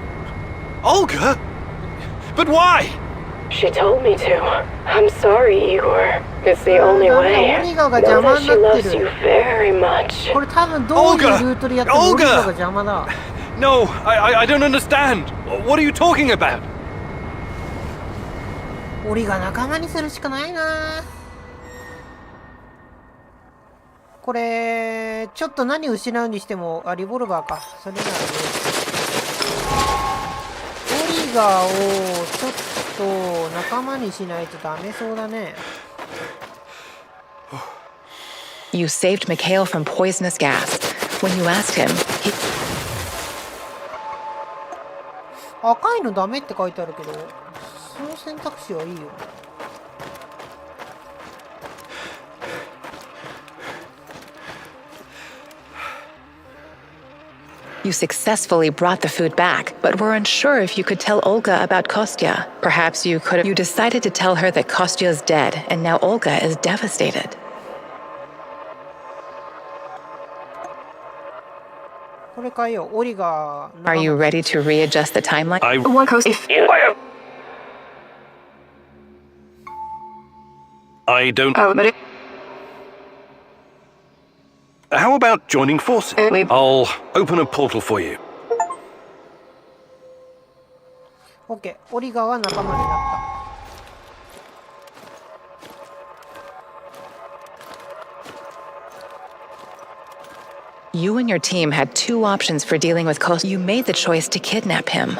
Olga? But why? She told me to. I'm sorry, Igor. It's the only way. Know that she loves you very much. これ多分どういうルートでやってもオリガが邪魔だ。No, I don't understand. What are you talking about? オリガ仲間にするしかないな。これちょっと何を失うにしても、リボルバーか。それならね。オリガをちょっと仲間にしないとダメそうだね。You saved Mikhail from poisonous gas. When you asked him, he... 赤いのダメって書いてあるけど、その選択肢はいいよ。You successfully brought the food back, but were unsure if you could tell Olga about Kostya. Perhaps you could have... You decided to tell her that Kostya is dead, and now Olga is devastated. これかよ、オリガ。 Are you ready to readjust the timeline? I don't... How about joining forces? I'll open a portal for you. OK、オリガは仲間になった。You and your team had two options for dealing with Kostya. You made the choice to kidnap him.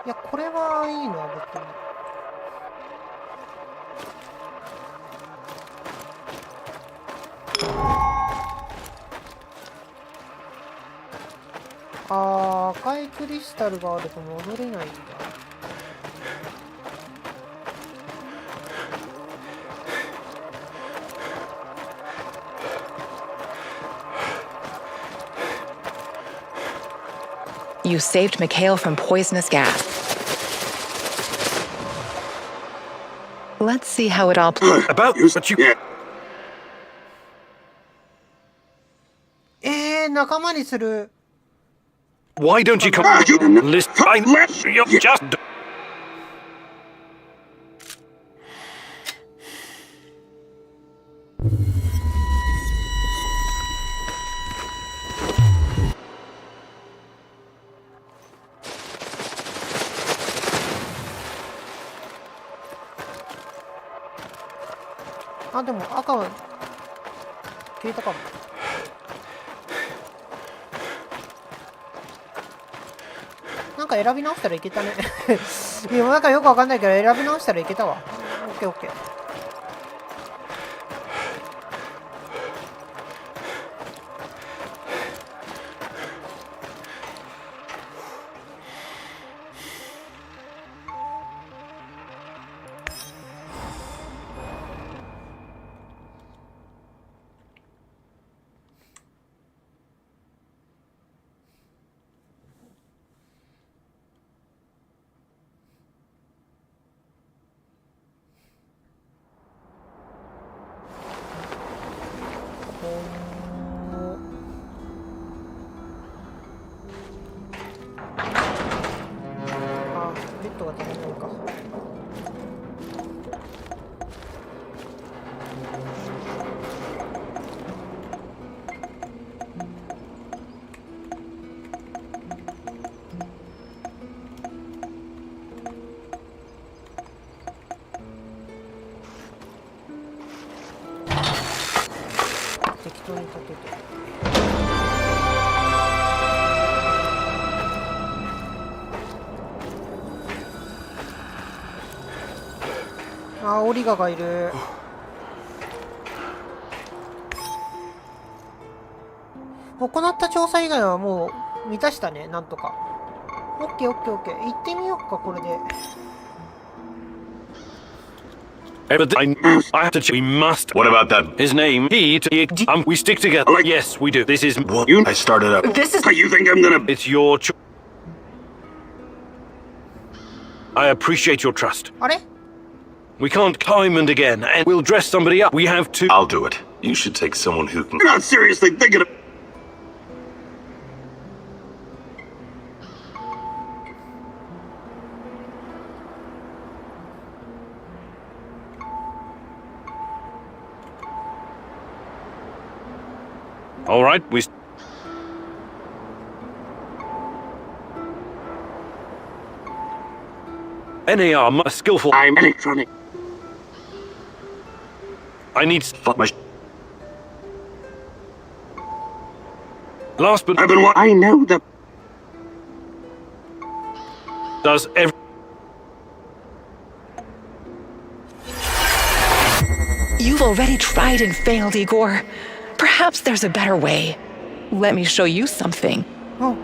いや、これはいいな、別に。クリスタルがあると戻れないんだ。You saved Mikhail from poisonous gas. Let's see how it all plays. About what you... 仲間にする。Why don't you come... Listen, you're just... あ、でも赤は消えたかも。なんか選び直したらいけたね。いや、なんかよくわかんないけど選び直したらいけたわ。オッケーオッケー。ベッドが足りないか。適当に立てて。あ、オリガがいる。行った調査以外はもう満たしたね、なんとか。オッケーオッケーオッケー。行ってみようか、これで。But I have to. We must. What about that? His name. We stick together. Yes, we do. This is. What? I started up. This is. You think I'm gonna? It's your choice. I appreciate your trust. あれ We can't Diamond again, and we'll dress somebody up. We have to. I'll do it. You should take someone who can. You're not seriously thinking of. All right, we. NAR, skillful. I'm electronic. I need. Fuck my. Last but. I've been what? I know the. Does every. You've already tried and failed, Igor. Perhaps there's a better way. Let me show you something. Oh.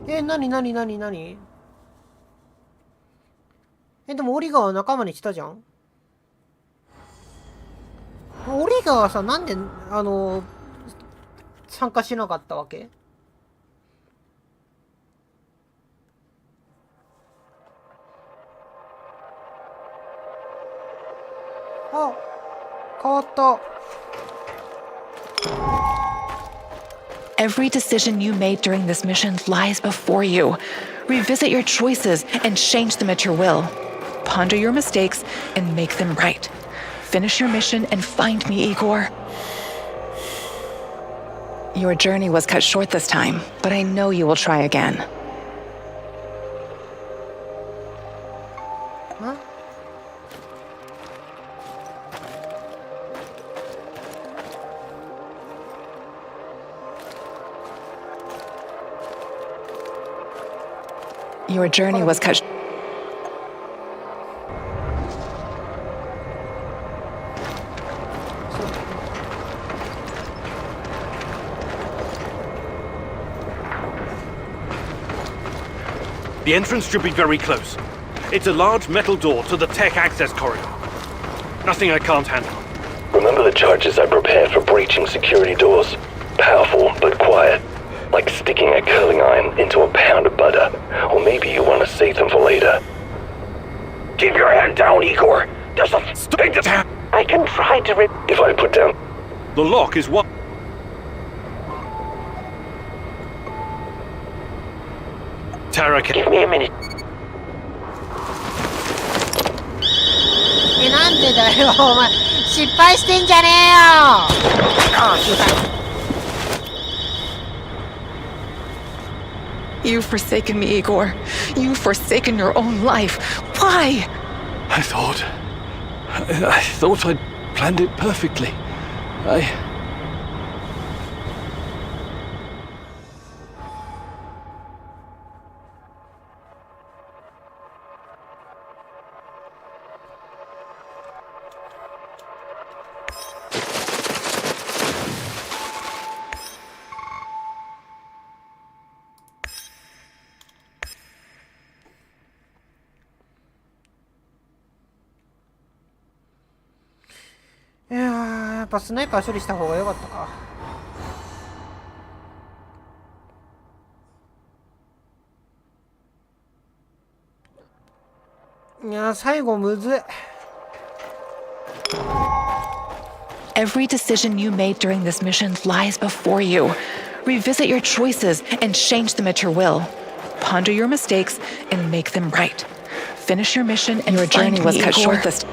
なにでもオリガーは仲間にしたじゃん。オリガーはさ、なんで参加しなかったわけ？あ、変わった。Every decision you made during this mission lies before you. Revisit your choices and change them at your will. Ponder your mistakes and make them right. Finish your mission and find me, Igor. Your journey was cut short this time, but I know you will try again. Huh? Your journey was cut. The entrance should be very close. It's a large metal door to the tech access corridor. Nothing I can't handle. Remember the charges I prepared for breaching security doors? Powerful, but quiet. Like sticking a curling iron into a pound of butter. Or maybe you want to save them for later. Keep your hand down, Igor. There's a thing to... I can try to If I put down... The lock is what... Tara, Give me a minute. なんでだよ、お前。失敗してんじゃねえよ。ああ、失敗。You've forsaken me, Igor. You've forsaken your own life. Why? I thought I'd planned it perfectly. I... いやー、やっぱスナイパー処理した方が良かったか。いやー、最後むずい。Every decision you made during this mission lies before you. Revisit your choices and change them at your will. Ponder your mistakes and make them right. Finish your mission and your journey was cut short this time.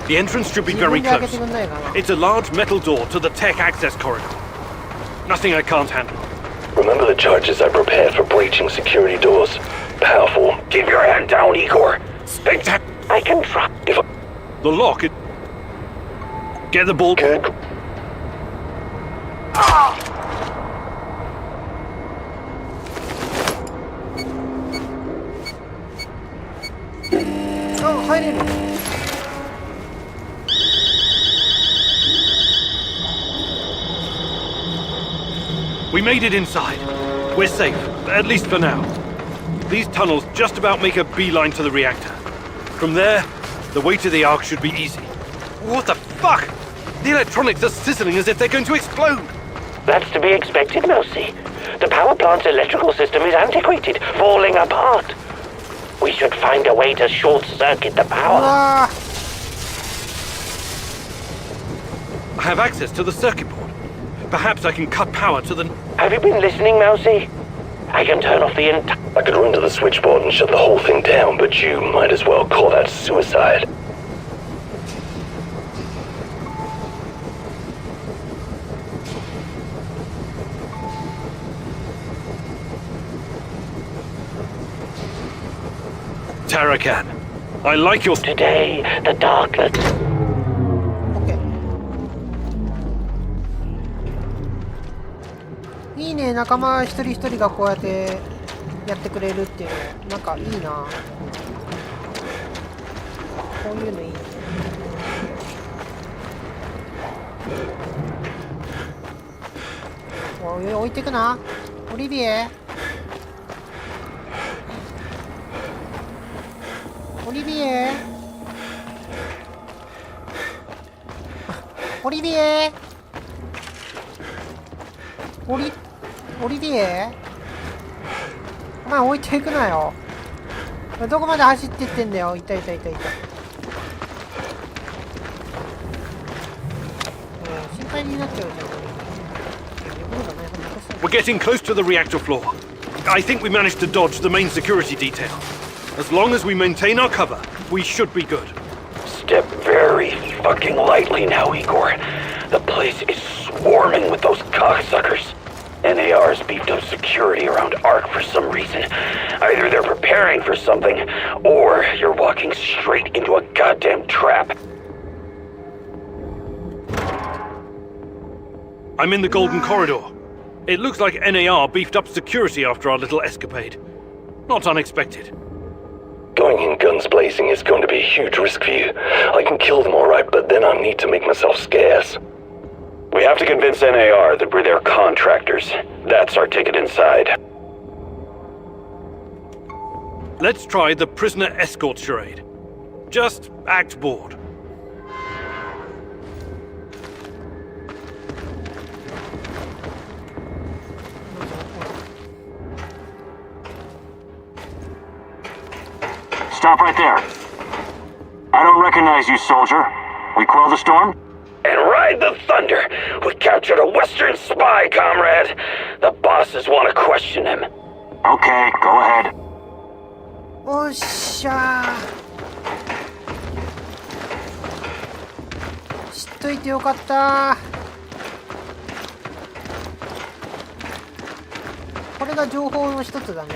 The entrance should be very close. It's a large metal door to the tech access corridor. Nothing I can't handle. Remember the charges I prepared for breaching security doors? Powerful. Keep your hand down, Igor. I can try. The lock, it... Get the ball... Good. Oh, 入れる。We made it inside. We're safe, at least for now. These tunnels just about make a beeline to the reactor. From there, the way to the Ark should be easy. What the fuck? The electronics are sizzling as if they're going to explode. That's to be expected, Mousy. The power plant's electrical system is antiquated, falling apart. We should find a way to short-circuit the power. I have access to the circuit board. Perhaps I can cut power to the... Have you been listening, Mousy? I can turn off the I could run to the switchboard and shut the whole thing down, but you might as well call that suicide. Tarakan, I like your... Today, the darkness...いいね、仲間一人一人がこうやってやってくれるっていうの、なんかいいな。こういうのいいね。置いてくな。オリビエ。オリビエ。オリビエ。オリビエ？お前置いていくなよ。どこまで走ってってんだよ。いた。心配になっちゃうじゃん。We're getting close to the reactor floor. I think we managed to dodge the main security detail. As long as we maintain our cover, we should be good. Step very fucking lightly now, Igor. The place is swarming with those cocksuckers. NAR's beefed up security around Ark for some reason. Either they're preparing for something, or you're walking straight into a goddamn trap. I'm in the Golden Corridor. It looks like NAR beefed up security after our little escapade. Not unexpected. Going in guns blazing is going to be a huge risk for you. I can kill them, alright, but then I need to make myself scarce. We have to convince NAR that we're their contractors. That's our ticket inside. Let's try the prisoner escort charade. Just act bored. Stop right there. I don't recognize you, soldier. We quell the storm? And ride the thunder! We captured a Western spy, comrade! The bosses want to question him. Okay, go ahead. おっしゃー。知っといてよかった。これが情報の一つだね。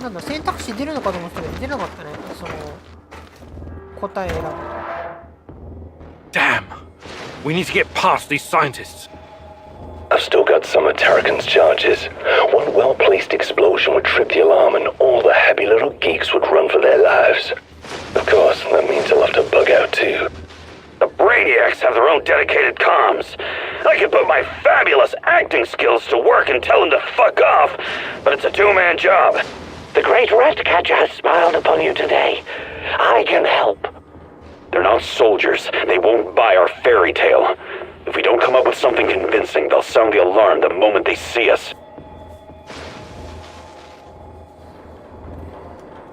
なんだ、選択肢出るのかと思ったけど出なかったね、その答え選ぶ。 Damn! We need to get past these scientists. I've still got some of Tarracon's charges. One well-placed explosion would trip the alarm and all the happy little geeks would run for their lives. Of course, that means I'll have to bug out too. The Brainiacs have their own dedicated comms. I could put my fabulous acting skills to work and tell them to fuck off, but it's a two-man job. The great Ratcatcher has smiled upon you today. I can help. They're not soldiers. They won't buy our fairy tale. If we don't come up with something convincing, they'll sound the alarm the moment they see us.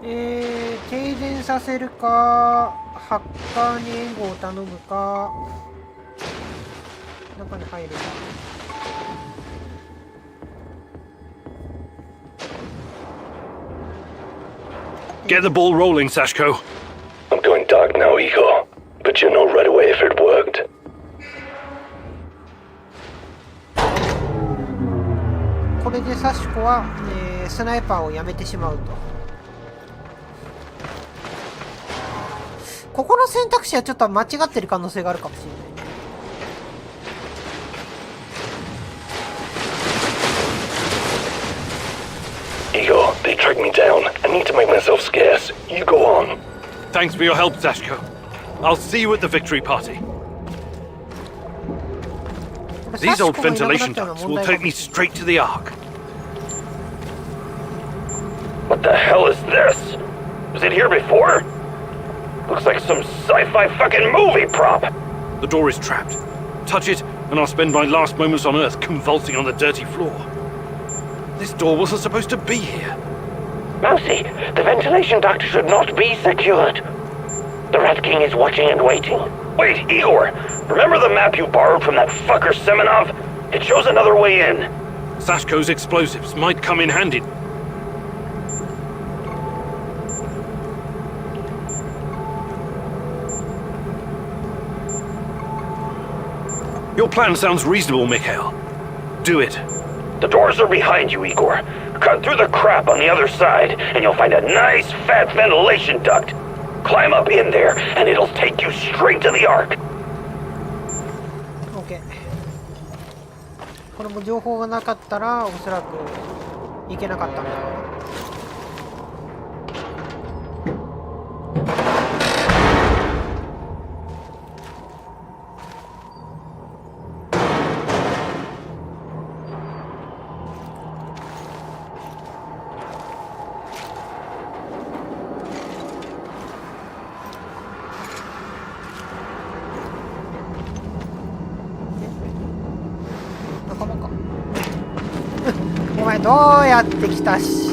停電させるか、ハッカーに援護を頼むか、中に入るか。Get the ball rolling, Sashko. I'm going dark now, Igor. But you'll know right away if it worked. これでサシコは、スナイパーをやめてしまうと。ここの選択肢はちょっと間違ってる可能性があるかもしれないね。Igor, they tracked me down. I need to make myself scarce. You go on. Thanks for your help, Sashko. I'll see you at the victory party. These old ventilation ducts will take me straight to the Ark. What the hell is this? Was it here before? Looks like some sci-fi fucking movie prop. The door is trapped. Touch it, and I'll spend my last moments on Earth convulsing on the dirty floor. This door wasn't supposed to be here. Mousy, the ventilation duct should not be secured. The Rat King is watching and waiting. Wait, Igor! Remember the map you borrowed from that fucker Semenov? It shows another way in. Sashko's explosives might come in handy. Your plan sounds reasonable, Mikhail. Do it. The doors are behind you, Igor. Cut through the crap on the other side, and you'll find a nice, fat ventilation duct. Climb up in there, and it'll take you straight to the Ark. OK。これも情報がなかったら、おそらくいけなかったんだろうな。お前どうやって来たし。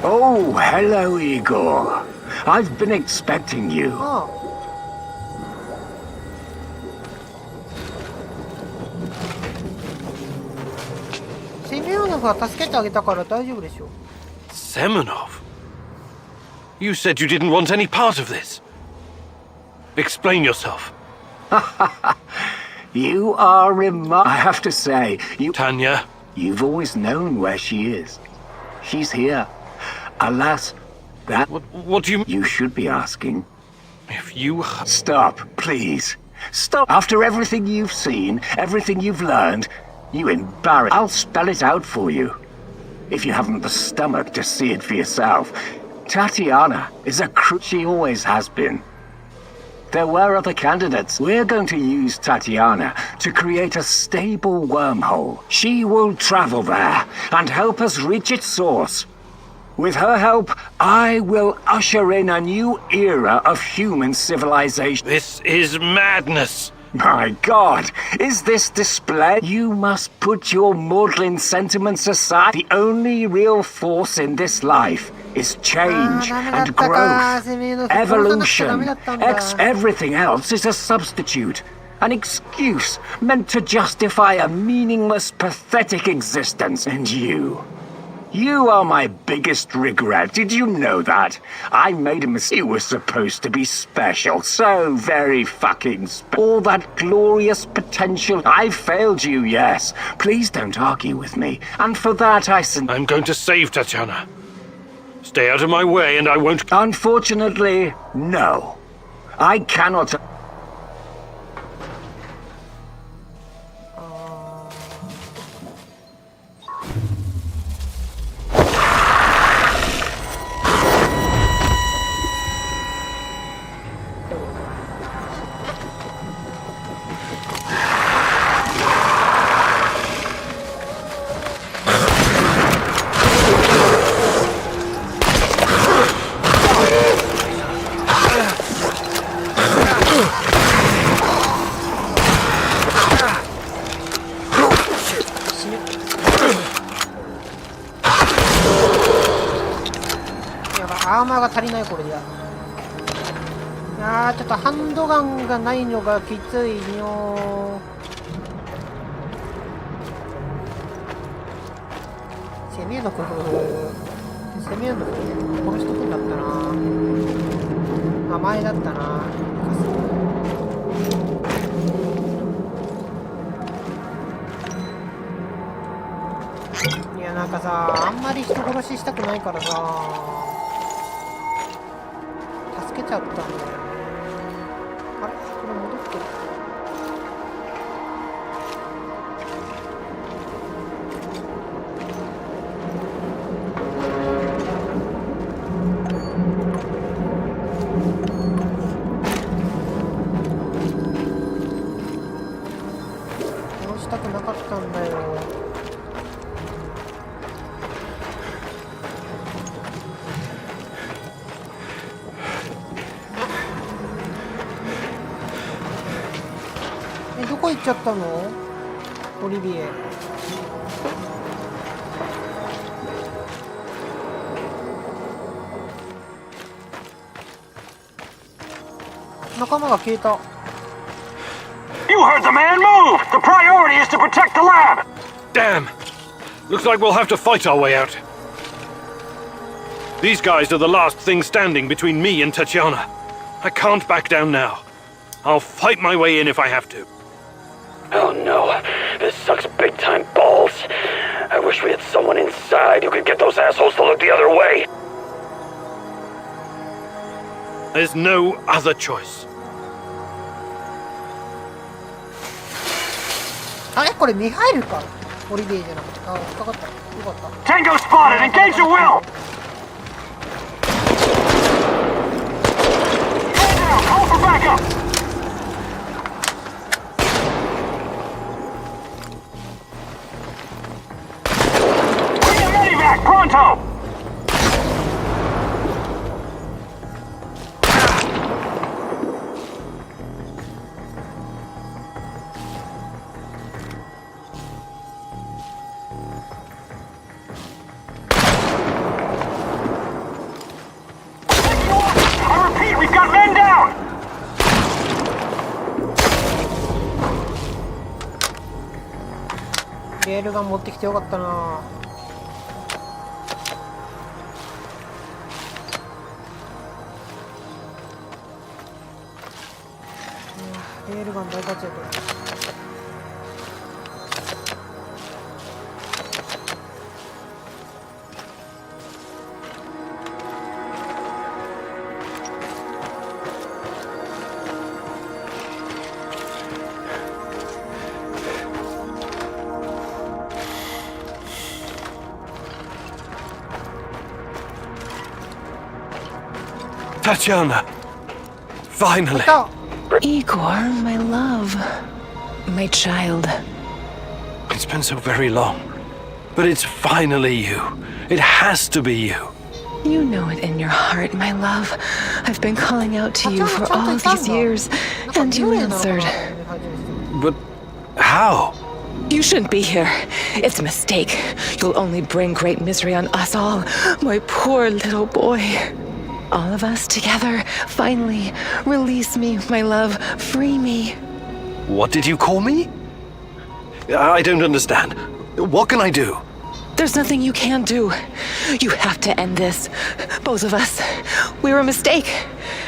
Oh, hello, Igor. I've been expecting you. ああ。セミオノフは助けてあげたから大丈夫でしょう。Semenov? You said you didn't want any part of this. Explain yourself. You are I have to say, Tanya. You've always known where she is. She's here. Alas, that... What do you... You should be asking. If you... Stop, please. Stop. After everything you've seen, everything you've learned, you embarrass... I'll spell it out for you. If you haven't the stomach to see it for yourself. Tatiana is a she always has been. There were other candidates. We're going to use Tatiana to create a stable wormhole. She will travel there and help us reach its source. With her help, I will usher in a new era of human civilization. This is madness. My God, is this display? You must put your maudlin sentiments aside. The only real force in this life is change and growth, evolution. Everything else is a substitute, an excuse meant to justify a meaningless, pathetic existence. And you are my biggest regret. Did you know that? I made a mistake. You were supposed to be special. So very fucking all that glorious potential. I failed you, yes. Please don't argue with me. And for that I'm going to save Tatiana. Stay out of my way and I won't... Unfortunately, no. I cannot...アーマーが足りないこれじゃ。ちょっとハンドガンがないのがきついよ。攻めの工夫、攻めの工夫殺しとくんだったな。前だったな。いやなんかさ、あんまり人殺ししたくないからさ。助けちゃったんだよね。あれこれ戻ってる。殺したくなかったんだよ。どこ行っちゃったの？オリビエ。仲間が消えた。You heard the man move! The priority is to protect the lab! Damn! Looks like we'll have to fight our way out. These guys are the last thing standing between me and Tatiana. I can't back down now. I'll fight my way in if I have to. Oh no, this sucks big time balls. I wish we had someone inside who could get those assholes to look the other way. There's no other choice. あれこれミハイルか。オリビエじゃなくて。引っかかった。よかった。Tango spotted! Engage your will! Hold down! Call for backup! Bring a medevac! Pronto! We've got men down! レールガン持ってきてよかったな。レールガン大活躍。Tatiana! Finally! Igor, my love. My child. It's been so very long. But it's finally you. It has to be you. You know it in your heart, my love. I've been calling out to you for all these years, and you answered. But how? You shouldn't be here. It's a mistake. You'll only bring great misery on us all. My poor little boy. All of us together, finally. Release me, my love. Free me. What did you call me? I don't understand. What can I do? There's nothing you can do. You have to end this. Both of us. We're a mistake.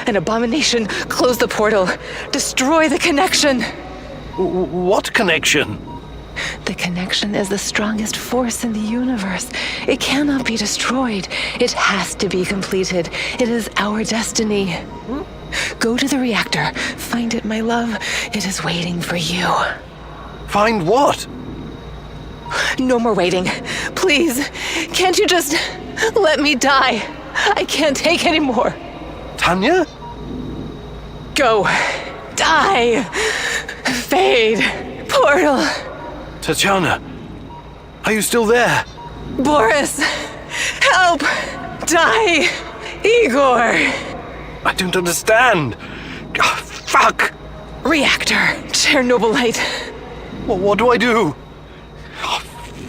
An abomination. Close the portal. Destroy the connection. What connection? The connection is the strongest force in the universe. It cannot be destroyed. It has to be completed. It is our destiny. Go to the reactor. Find it, my love. It is waiting for you. Find what? No more waiting. Please, can't you just let me die? I can't take any more. Tanya? Go. Die. Fade. Portal. Tatiana, are you still there? Boris, help! Die! Igor! I don't understand. Oh, fuck! Reactor, Chernobylite. What do I do? Oh,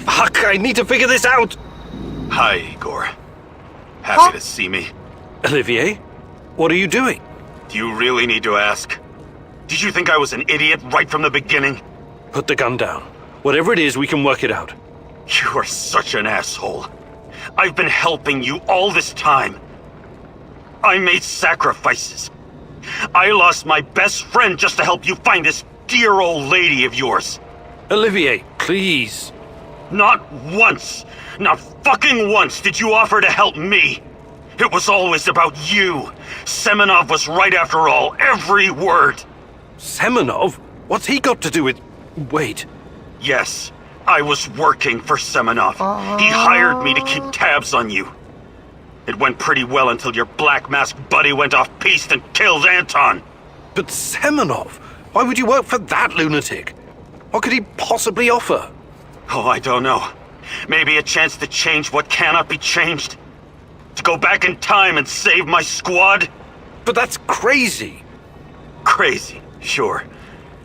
fuck, I need to figure this out. Hi, Igor. Happy to see me. Olivier, what are you doing? Do you really need to ask? Did you think I was an idiot right from the beginning? Put the gun down. Whatever it is, we can work it out. You are such an asshole. I've been helping you all this time. I made sacrifices. I lost my best friend just to help you find this dear old lady of yours. Olivier, please. Not once, not fucking once did you offer to help me. It was always about you. Semenov was right after all, every word. Semenov? What's he got to do with... Wait. Yes, I was working for Semenov. He hired me to keep tabs on you. It went pretty well until your black mask buddy went off-piste and killed Anton. But Semenov? Why would you work for that lunatic? What could he possibly offer? Oh, I don't know. Maybe a chance to change what cannot be changed? To go back in time and save my squad? But that's crazy. Crazy, sure.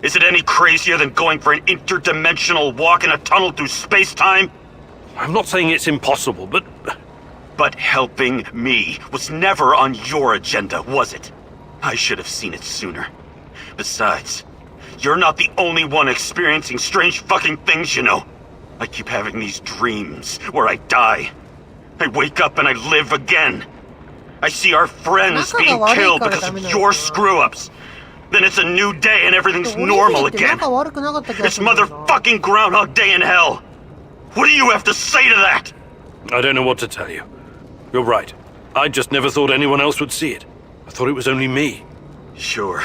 Is it any crazier than going for an interdimensional walk in a tunnel through space-time? I'm not saying it's impossible, but... But helping me was never on your agenda, was it? I should have seen it sooner. Besides, you're not the only one experiencing strange fucking things, you know. I keep having these dreams where I die. I wake up and I live again. I see our friends being killed because of your screw-ups. Then it's a new day and everything's normal again. It's motherfucking Groundhog Day in hell. What do you have to say to that? I don't know what to tell you. You're right. I just never thought anyone else would see it. I thought it was only me. Sure.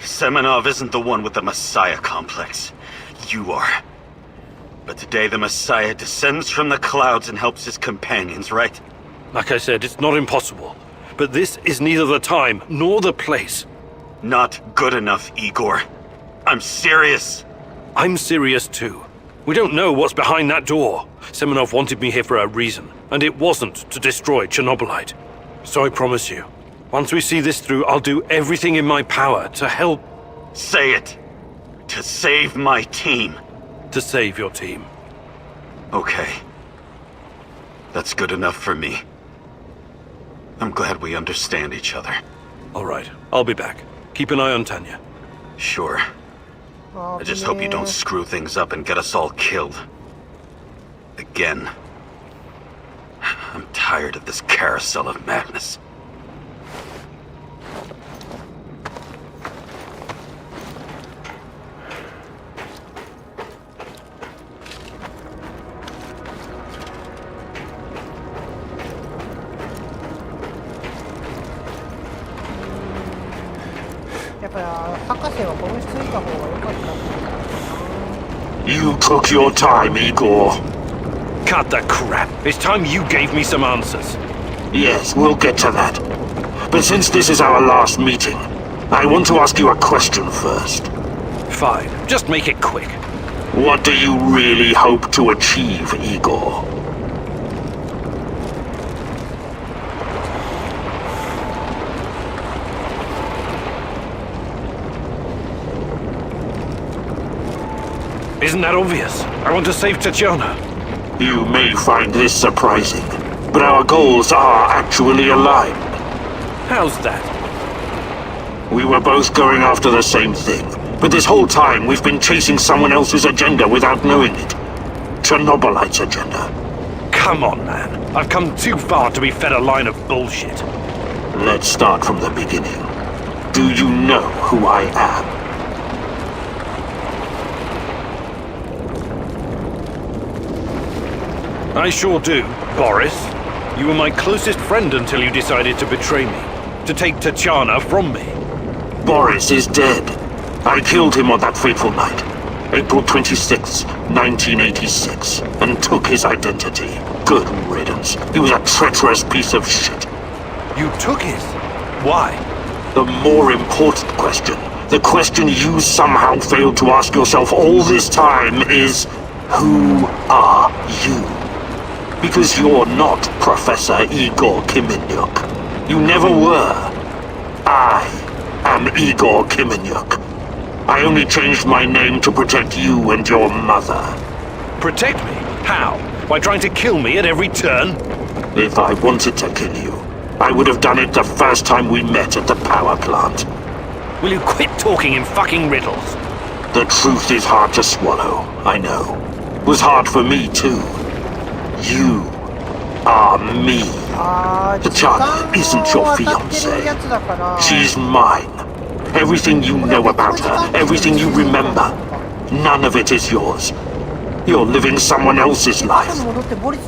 Semenov isn't the one with the Messiah complex. You are. But today the Messiah descends from the clouds and helps his companions, right? Like I said, it's not impossible. But this is neither the time nor the place. Not good enough, Igor. I'm serious. I'm serious too. We don't know what's behind that door. Semenov wanted me here for a reason, and it wasn't to destroy Chernobylite. So I promise you, once we see this through, I'll do everything in my power to help... Say it. To save my team. To save your team. Okay. That's good enough for me. I'm glad we understand each other. All right, I'll be back. Keep an eye on Tanya. Sure. I just hope you don't screw things up and get us all killed. Again. I'm tired of this carousel of madness. You took your time, Igor. Cut the crap. It's time you gave me some answers. Yes, we'll get to that. but since this is our last meeting, I want to ask you a question first. Fine, just make it quick. What do you really hope to achieve, Igor? Isn't that obvious? I want to save Tatiana. You may find this surprising, but our goals are actually aligned. How's that? We were both going after the same thing, but this whole time we've been chasing someone else's agenda without knowing it. Chernobylite's agenda. Come on, man. I've come too far to be fed a line of bullshit. Let's start from the beginning. Do you know who I am? I sure do, Boris. You were my closest friend until you decided to betray me. To take Tatiana from me. Boris is dead. I killed him on that fateful night, April 26, 1986, and took his identity. Good riddance. He was a treacherous piece of shit. You took his? Why? The more important question, the question you somehow failed to ask yourself all this time is, who are you? Because you're not Professor Igor Kamenyuk. You never were. I am Igor Kamenyuk. I only changed my name to protect you and your mother. Protect me? How? By trying to kill me at every turn? If I wanted to kill you, I would have done it the first time we met at the power plant. Will you quit talking in fucking riddles? The truth is hard to swallow, I know. It was hard for me too. You are me. Tatiana isn't your fiancée. She's mine. Everything you know about her, everything you remember, none of it is yours. You're living someone else's life.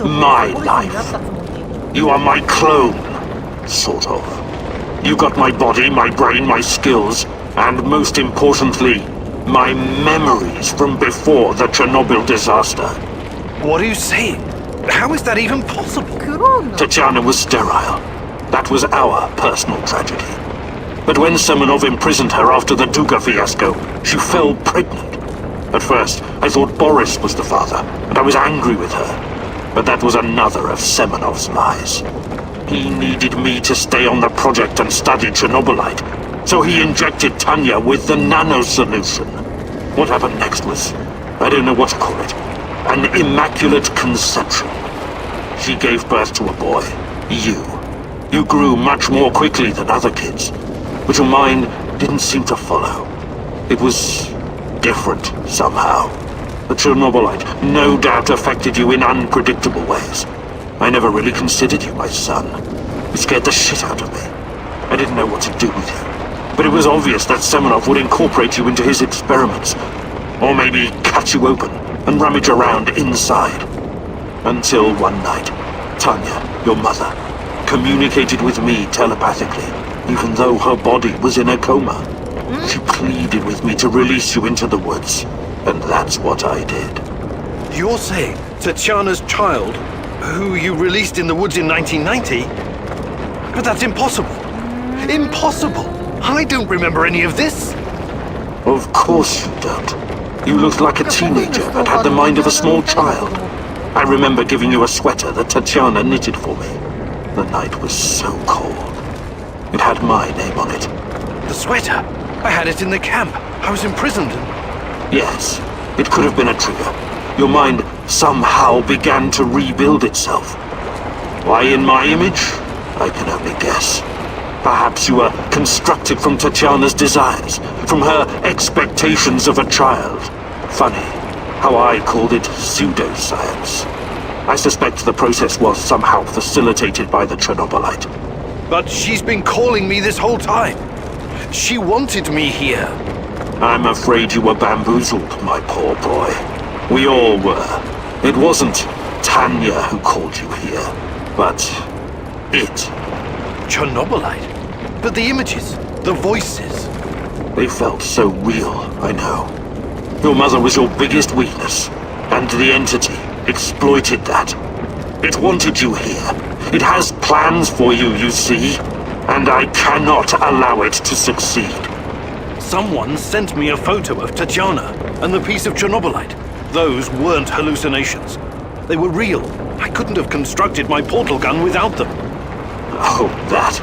My life. You are my clone, sort of. You got my body, my brain, my skills, and most importantly, my memories from before the Chernobyl disaster. What are you saying? How is that even possible? Tatiana was sterile. That was our personal tragedy. But when Semenov imprisoned her after the Duga fiasco, she fell pregnant. At first, I thought Boris was the father, and I was angry with her. But that was another of Semenov's lies. He needed me to stay on the project and study Chernobylite, so he injected Tanya with the nano solution. What happened next was, I don't know what to call it, an immaculate conception. She gave birth to a boy, you. You grew much more quickly than other kids, but your mind didn't seem to follow. It was different somehow. The Chernobylite no doubt affected you in unpredictable ways. I never really considered you my son. It scared the shit out of me. I didn't know what to do with you. But it was obvious that Semenov would incorporate you into his experiments. Or maybe cut you open and rummage around inside. Until one night, Tanya, your mother, communicated with me telepathically, even though her body was in a coma. She pleaded with me to release you into the woods, and that's what I did. You're saying Tatiana's child, who you released in the woods in 1990? But that's impossible. Impossible! I don't remember any of this. Of course you don't. You looked like a teenager but had the mind of a small child. I remember giving you a sweater that Tatiana knitted for me. The night was so cold. It had my name on it. The sweater? I had it in the camp. I was imprisoned. Yes, it could have been a trigger. Your mind somehow began to rebuild itself. Why in my image? I can only guess. Perhaps you were constructed from Tatiana's desires, from her expectations of a child. Funny how I called it pseudoscience. I suspect the process was somehow facilitated by the Chernobylite. But she's been calling me this whole time. She wanted me here. I'm afraid you were bamboozled, my poor boy. We all were. It wasn't Tanya who called you here, but it. Chernobylite? But the images, the voices. They felt so real, I know. Your mother was your biggest weakness, and the entity exploited that. It wanted you here. It has plans for you, you see. and I cannot allow it to succeed. Someone sent me a photo of Tatiana and the piece of Chernobylite. Those weren't hallucinations. They were real. I couldn't have constructed my portal gun without them. Oh, that.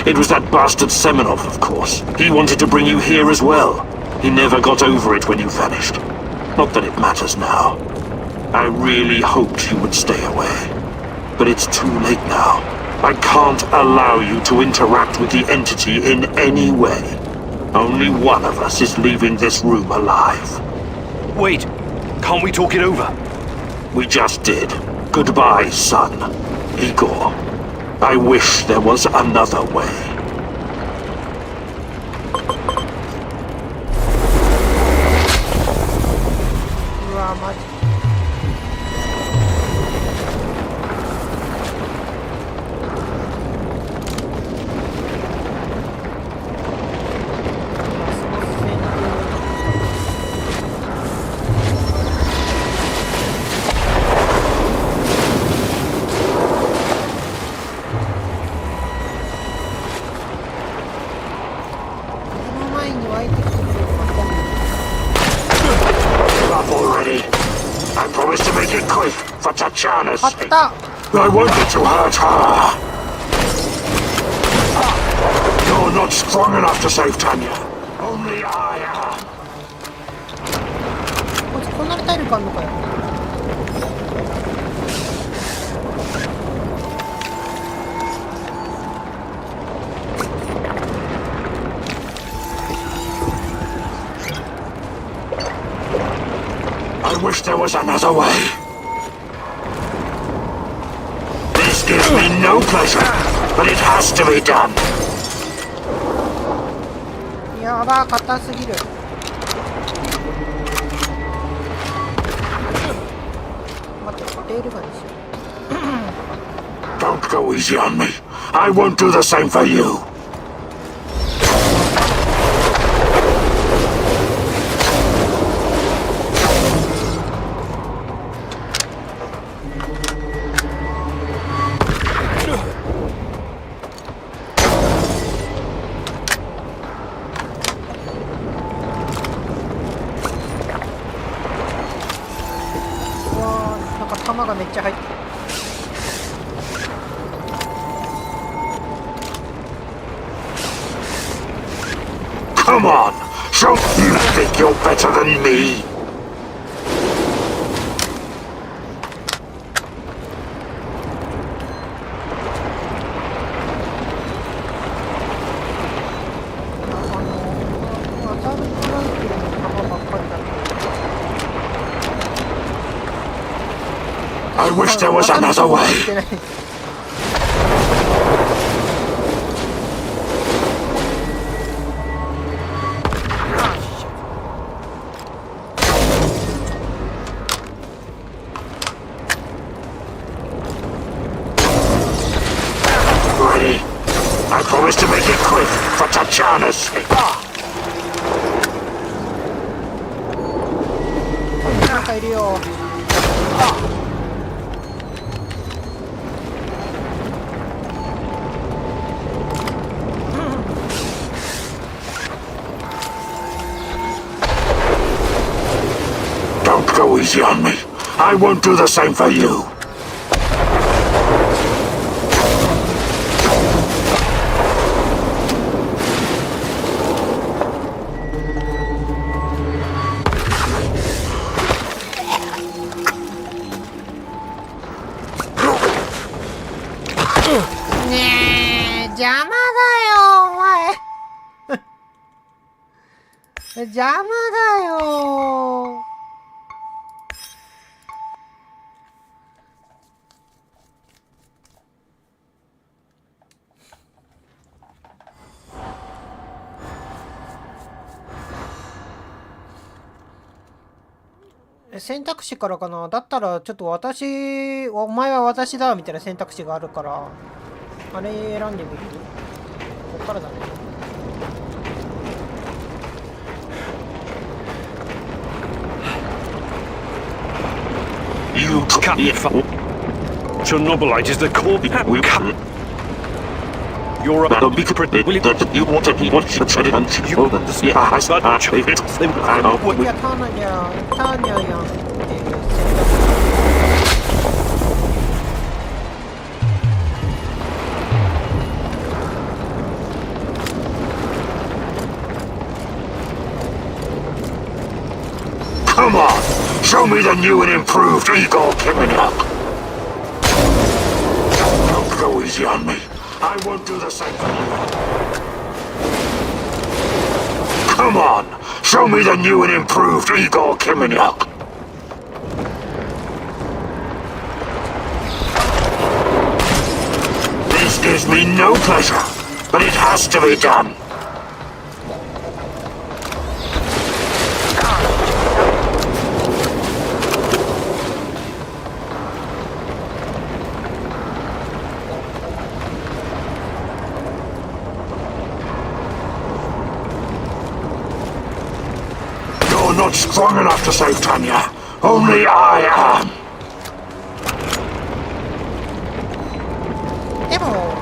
It was that bastard Semenov, of course. He wanted to bring you here as well. He never got over it when you vanished. Not that it matters now. I really hoped you would stay away. But it's too late now. I can't allow you to interact with the entity in any way. Only one of us is leaving this room alive. Wait, can't we talk it over? We just did. Goodbye, son. Igor. I wish there was another way. I wanted to hurt her. You're not strong enough to save Tanya. Only I am. こいつこんなに体力あんのかよ。I wish there was another way. This gives me no pleasure, but it has to be done. やば、硬すぎる。待って、レールガンにしよう。Don't go easy on me. I won't do the same for you. Come on, show you think you're better than me. I wish there was another way. I promise to make it quick for Tatiana's sake. なんかいるよ。Don't go easy on me. I won't do the same for you.邪魔だよ。選択肢からかな。だったらちょっと私、お前は私だみたいな選択肢があるから、あれ選んでみる？こっからだね。You can't. Chernobylite is the core. We can't. You're a big pretty will that you want to watch the challenge. You see, I got a favorite thing. I know what いや、ターニャやんっていう。Come on, show me the new and improved Igor Kimeniuk. Don't go easy on me. I won't do the same for you. Come on, show me the new and improved Igor Kimeniuk. This gives me no pleasure, but it has to be done. You're not strong enough to save Tanya. Only I am. でも、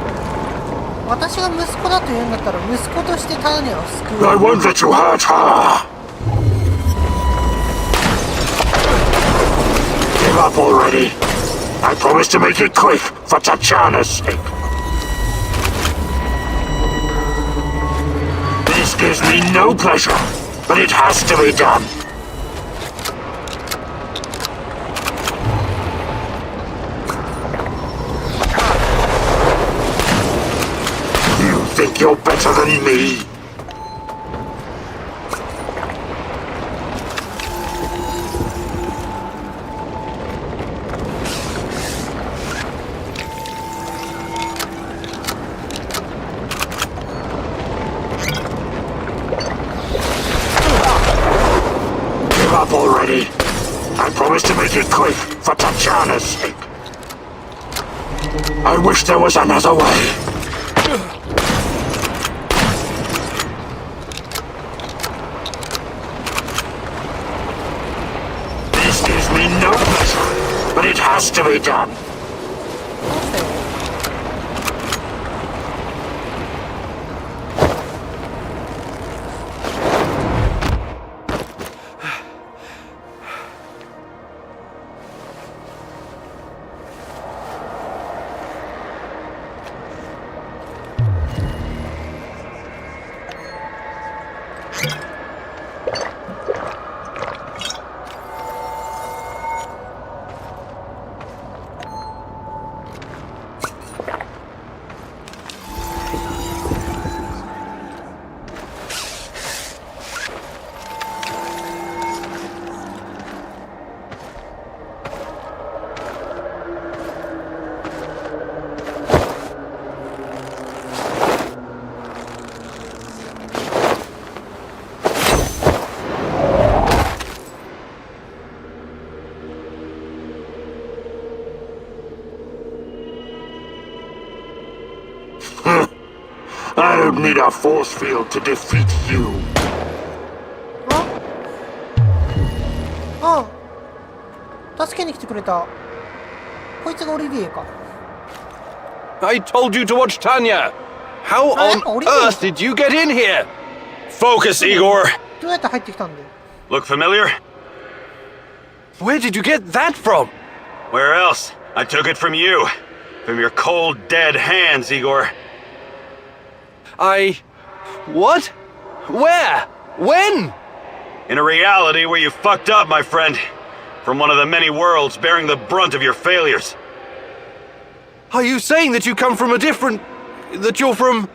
私が息子だと言うんだったら、息子としてターニャを救う。I won't let you hurt her. Give up already. I promise to make it quick for Tatiana's sake. This gives me no pleasure, but it has to be done. You think you're better than me? Give up already. I promise to make it quick for Tatiana's sake. I wish there was another way. This gives me no pleasure, but it has to be done. I don't need a force field to defeat you. ああ、助けに来てくれた。こいつがオリビエか。I told you to watch Tanya. How on earth did you get in here? Focus, Igor. どうやって入ってきたんだよ。Look familiar? Where did you get that from? Where else? I took it from you. From your cold, dead hands, Igor. What? Where? When? In a reality where you fucked up, my friend. From one of the many worlds bearing the brunt of your failures. Are you saying that you come from a different... that you're from...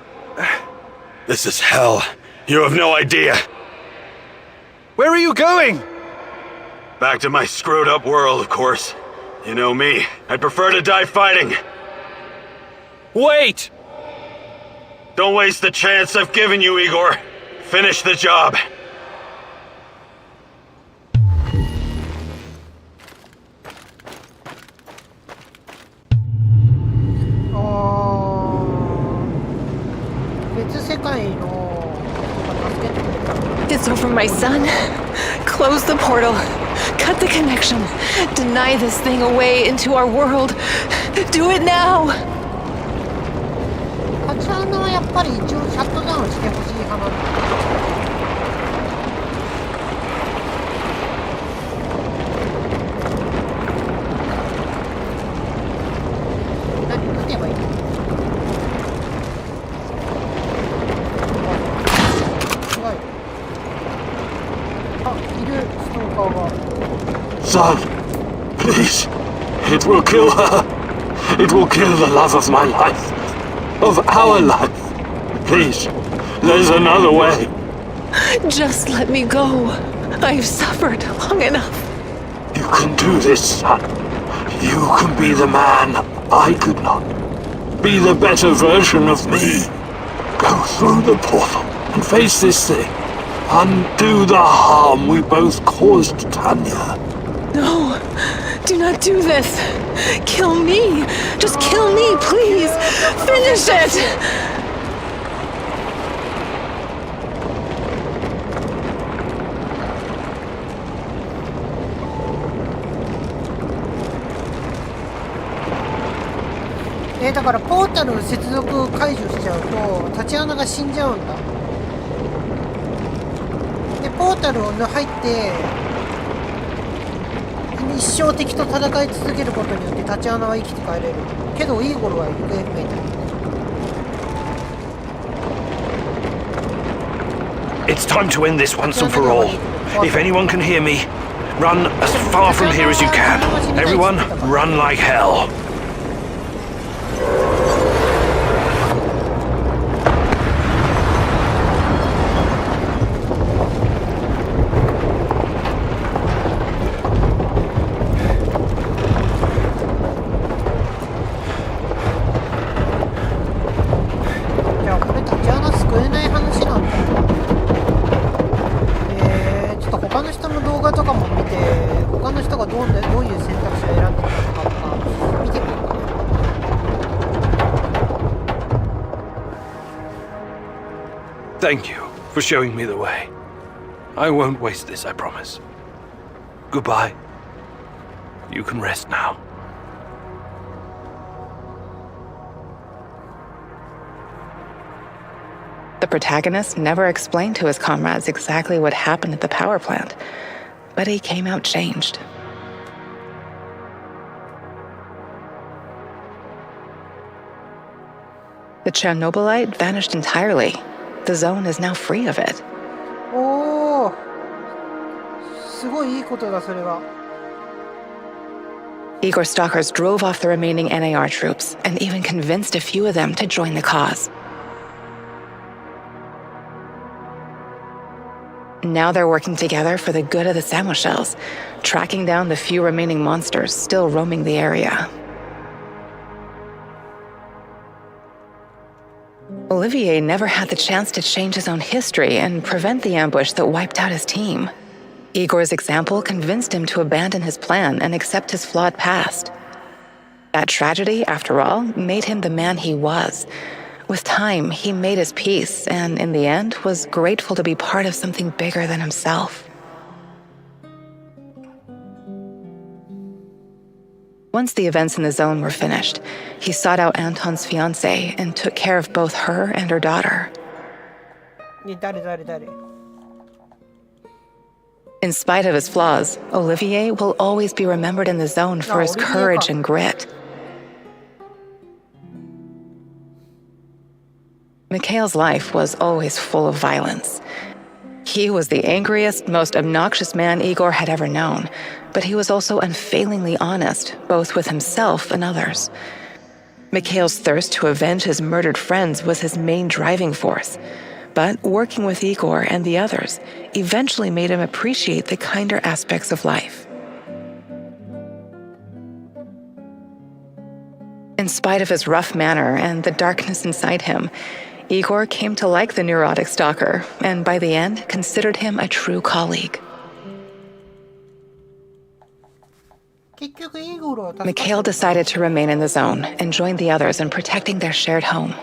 This is hell. You have no idea. Where are you going? Back to my screwed up world, of course. You know me. I'd prefer to die fighting. Wait! Don't waste the chance I've given you, Igor. Finish the job. It's over, my son. Close the portal. Cut the connection. Deny this thing away into our world. Do it now. チアナはやっぱり一応シャットダウンしてほしい派なんだ。Son, please. It will kill her. It will kill the love of my life. Of our life. Please. There's another way. Just let me go. I've suffered long enough. You can do this, son. You can be the man I could not. Be the better version of me. Go through the portal and face this thing. Undo the harm we both caused Tanya. No, do not do this. Kill me. Just kill me, please. Finish it. Eh, だからポータル接続解除しちゃうとタチアナが死んじゃうんだ。でポータルに入って一生敵と戦い続けることによってタチアナは生きて帰れる。けどイーゴルは行方不明だ。It's time to end this once and for all. If anyone can hear me, run as far from here as you can. Everyone, run like hell. Thank you for showing me the way. I won't waste this, I promise. Goodbye. You can rest now. The protagonist never explained to his comrades exactly what happened at the power plant, but he came out changed. The Chernobylite vanished entirely. The zone is now free of it. おー、すごいいいことだそれは。Igor stalkers drove off the remaining NAR troops and even convinced a few of them to join the cause. Now they're working together for the good of the Samoshels, tracking down the few remaining monsters still roaming the area. Olivier never had the chance to change his own history and prevent the ambush that wiped out his team. Igor's example convinced him to abandon his plan and accept his flawed past. That tragedy, after all, made him the man he was. With time, he made his peace and, in the end, was grateful to be part of something bigger than himself. Once the events in the zone were finished, he sought out Anton's fiancée and took care of both her and her daughter. In spite of his flaws, Olivier will always be remembered in the zone for his courage and grit. Mikhail's life was always full of violence. He was the angriest, most obnoxious man Igor had ever known, but he was also unfailingly honest, both with himself and others. Mikhail's thirst to avenge his murdered friends was his main driving force, but working with Igor and the others eventually made him appreciate the kinder aspects of life. In spite of his rough manner and the darkness inside him, Igor came to like the neurotic stalker, and by the end, considered him a true colleague. Mikhail decided to remain in the zone and join the others in protecting their shared home.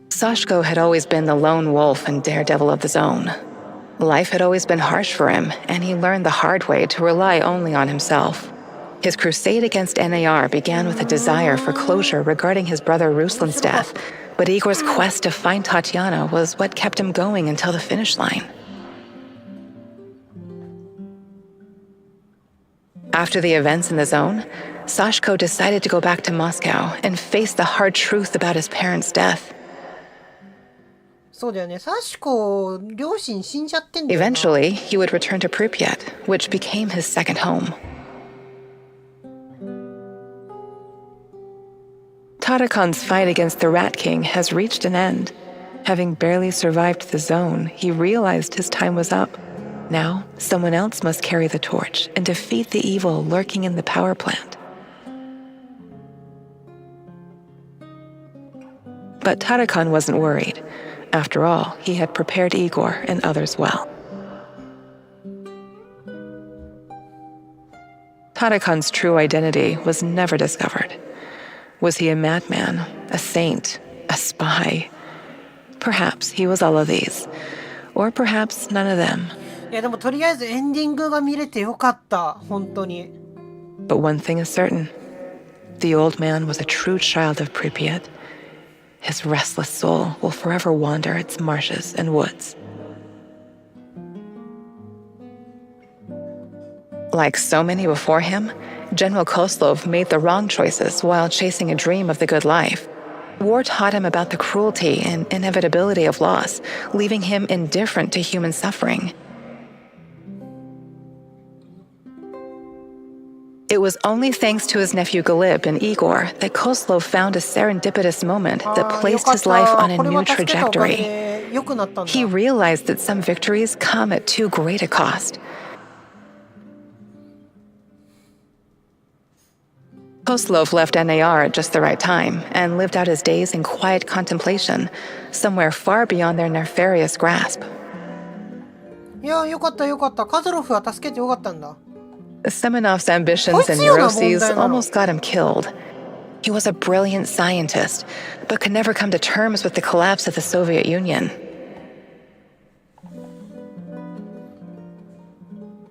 Sashko had always been the lone wolf and daredevil of the zone. Life had always been harsh for him, and he learned the hard way to rely only on himself. His crusade against NAR began with a desire for closure regarding his brother Ruslan's death, but Igor's quest to find Tatiana was what kept him going until the finish line. After the events in the zone, Sashko decided to go back to Moscow and face the hard truth about his parents' death. そうだよね。サシコ、両親死んじゃってんだよな。 Eventually, he would return to Pripyat, which became his second home. Tarakon's fight against the Rat King has reached an end. Having barely survived the zone, he realized his time was up. Now, someone else must carry the torch and defeat the evil lurking in the power plant. But Tarakon wasn't worried. After all, he had prepared Igor and others well. Tarakon's true identity was never discovered. Was he a madman, a saint, a spy? Perhaps he was all of these, or perhaps none of them. いやでもとりあえずエンディングが見れてよかった、本当に。But one thing is certain. The old man was a true child of Pripyat. His restless soul will forever wander its marshes and woods. Like so many before him, General Koslov made the wrong choices while chasing a dream of the good life. War taught him about the cruelty and inevitability of loss, leaving him indifferent to human suffering. It was only thanks to his nephew Galib and Igor that Koslov found a serendipitous moment that placed his life on a new trajectory. He realized that some victories come at too great a cost. Koslov left NAR at just the right time and lived out his days in quiet contemplation, somewhere far beyond their nefarious grasp. いや、よかったよかった。カズロフは助けてよかったんだ。Semenov's ambitions and neuroses almost got him killed. He was a brilliant scientist, but could never come to terms with the collapse of the Soviet Union.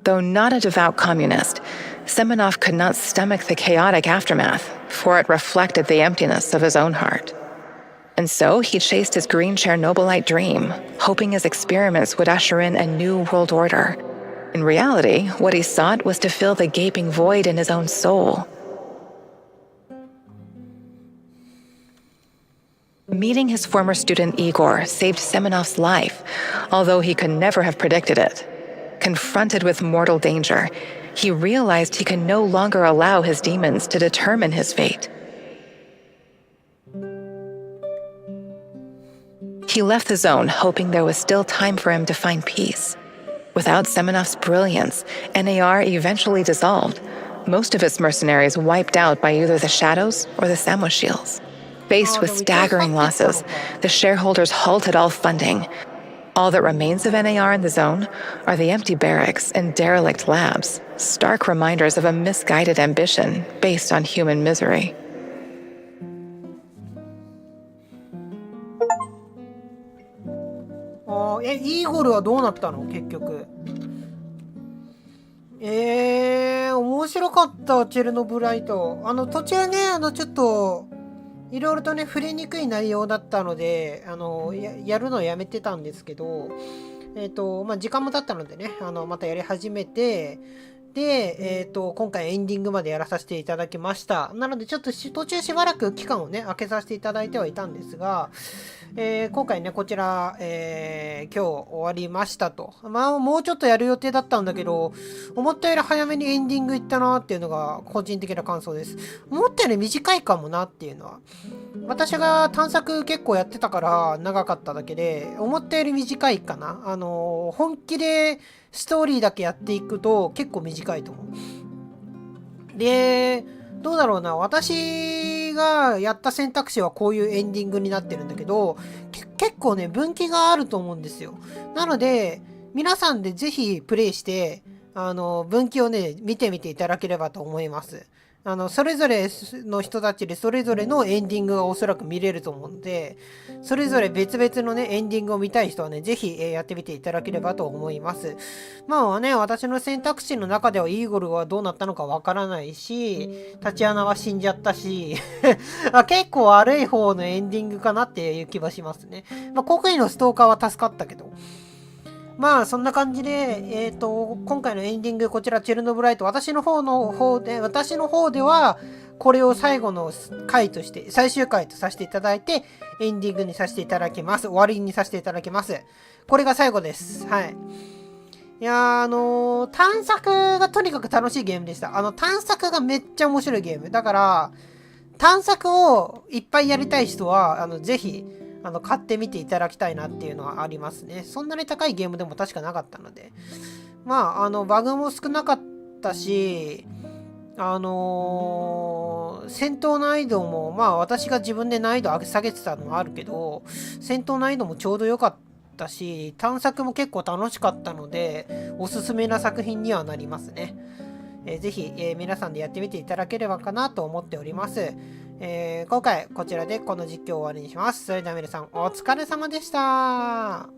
Though not a devout communist, Semenov could not stomach the chaotic aftermath, for it reflected the emptiness of his own heart. And so he chased his green Chernobylite dream, hoping his experiments would usher in a new world order. In reality, what he sought was to fill the gaping void in his own soul. Meeting his former student Igor saved Semenov's life, although he could never have predicted it. Confronted with mortal danger, he realized he could no longer allow his demons to determine his fate. He left the zone hoping there was still time for him to find peace. Without Semenov's brilliance, NAR eventually dissolved, most of its mercenaries wiped out by either the Shadows or the Samoshils. Faced with staggering losses, the shareholders halted all funding. All that remains of NAR in the zone are the empty barracks and derelict labs, stark reminders of a misguided ambition based on human misery.イーゴルはどうなったの結局。面白かった、チェルノブライト。途中ね、ちょっと、いろいろとね、触れにくい内容だったので、やるのをやめてたんですけど、時間も経ったのでね、またやり始めて、で、今回エンディングまでやらさせていただきました。なので、ちょっと途中しばらく期間をね、空けさせていただいてはいたんですが、今回ね、こちら、今日終わりましたと。まあ、もうちょっとやる予定だったんだけど、思ったより早めにエンディングいったなっていうのが個人的な感想です。思ったより短いかもなっていうのは。私が探索結構やってたから長かっただけで、思ったより短いかな。本気でストーリーだけやっていくと結構短いと思う。で、どうだろうな。私がやった選択肢はこういうエンディングになってるんだけど、結構ね、分岐があると思うんですよ。なので、皆さんでぜひプレイして、分岐をね、見てみていただければと思います。それぞれの人たちでそれぞれのエンディングがおそらく見れると思うので、それぞれ別々のね、エンディングを見たい人はね、ぜひ、やってみていただければと思います。まあね、私の選択肢の中ではイーゴルはどうなったのかわからないし、タチアナは死んじゃったし、結構悪い方のエンディングかなっていう気はしますね。まあ、今回のストーカーは助かったけど。まあそんな感じで、今回のエンディング、こちらチェルノブライト、私の方ではこれを最後の回として最終回とさせていただいて、エンディングにさせていただきます。終わりにさせていただきます。これが最後です。はい。いや探索がとにかく楽しいゲームでした。探索がめっちゃ面白いゲームだから、探索をいっぱいやりたい人はぜひ買ってみていただきたいなっていうのはありますね。そんなに高いゲームでも確かなかったので。まあ、バグも少なかったし、戦闘難易度も、まあ私が自分で難易度下げてたのもあるけど、戦闘難易度もちょうど良かったし、探索も結構楽しかったので、おすすめな作品にはなりますね。ぜひ、皆さんでやってみていただければかなと思っております。今回こちらでこの実況を終わりにします。それでは皆さんお疲れ様でした。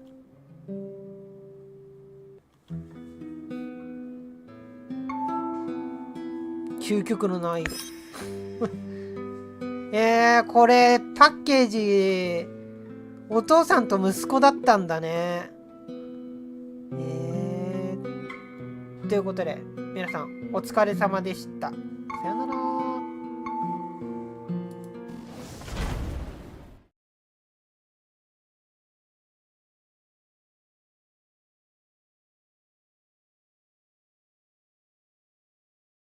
究極の難易度。これパッケージお父さんと息子だったんだね。ということで皆さんお疲れ様でした。さよなら。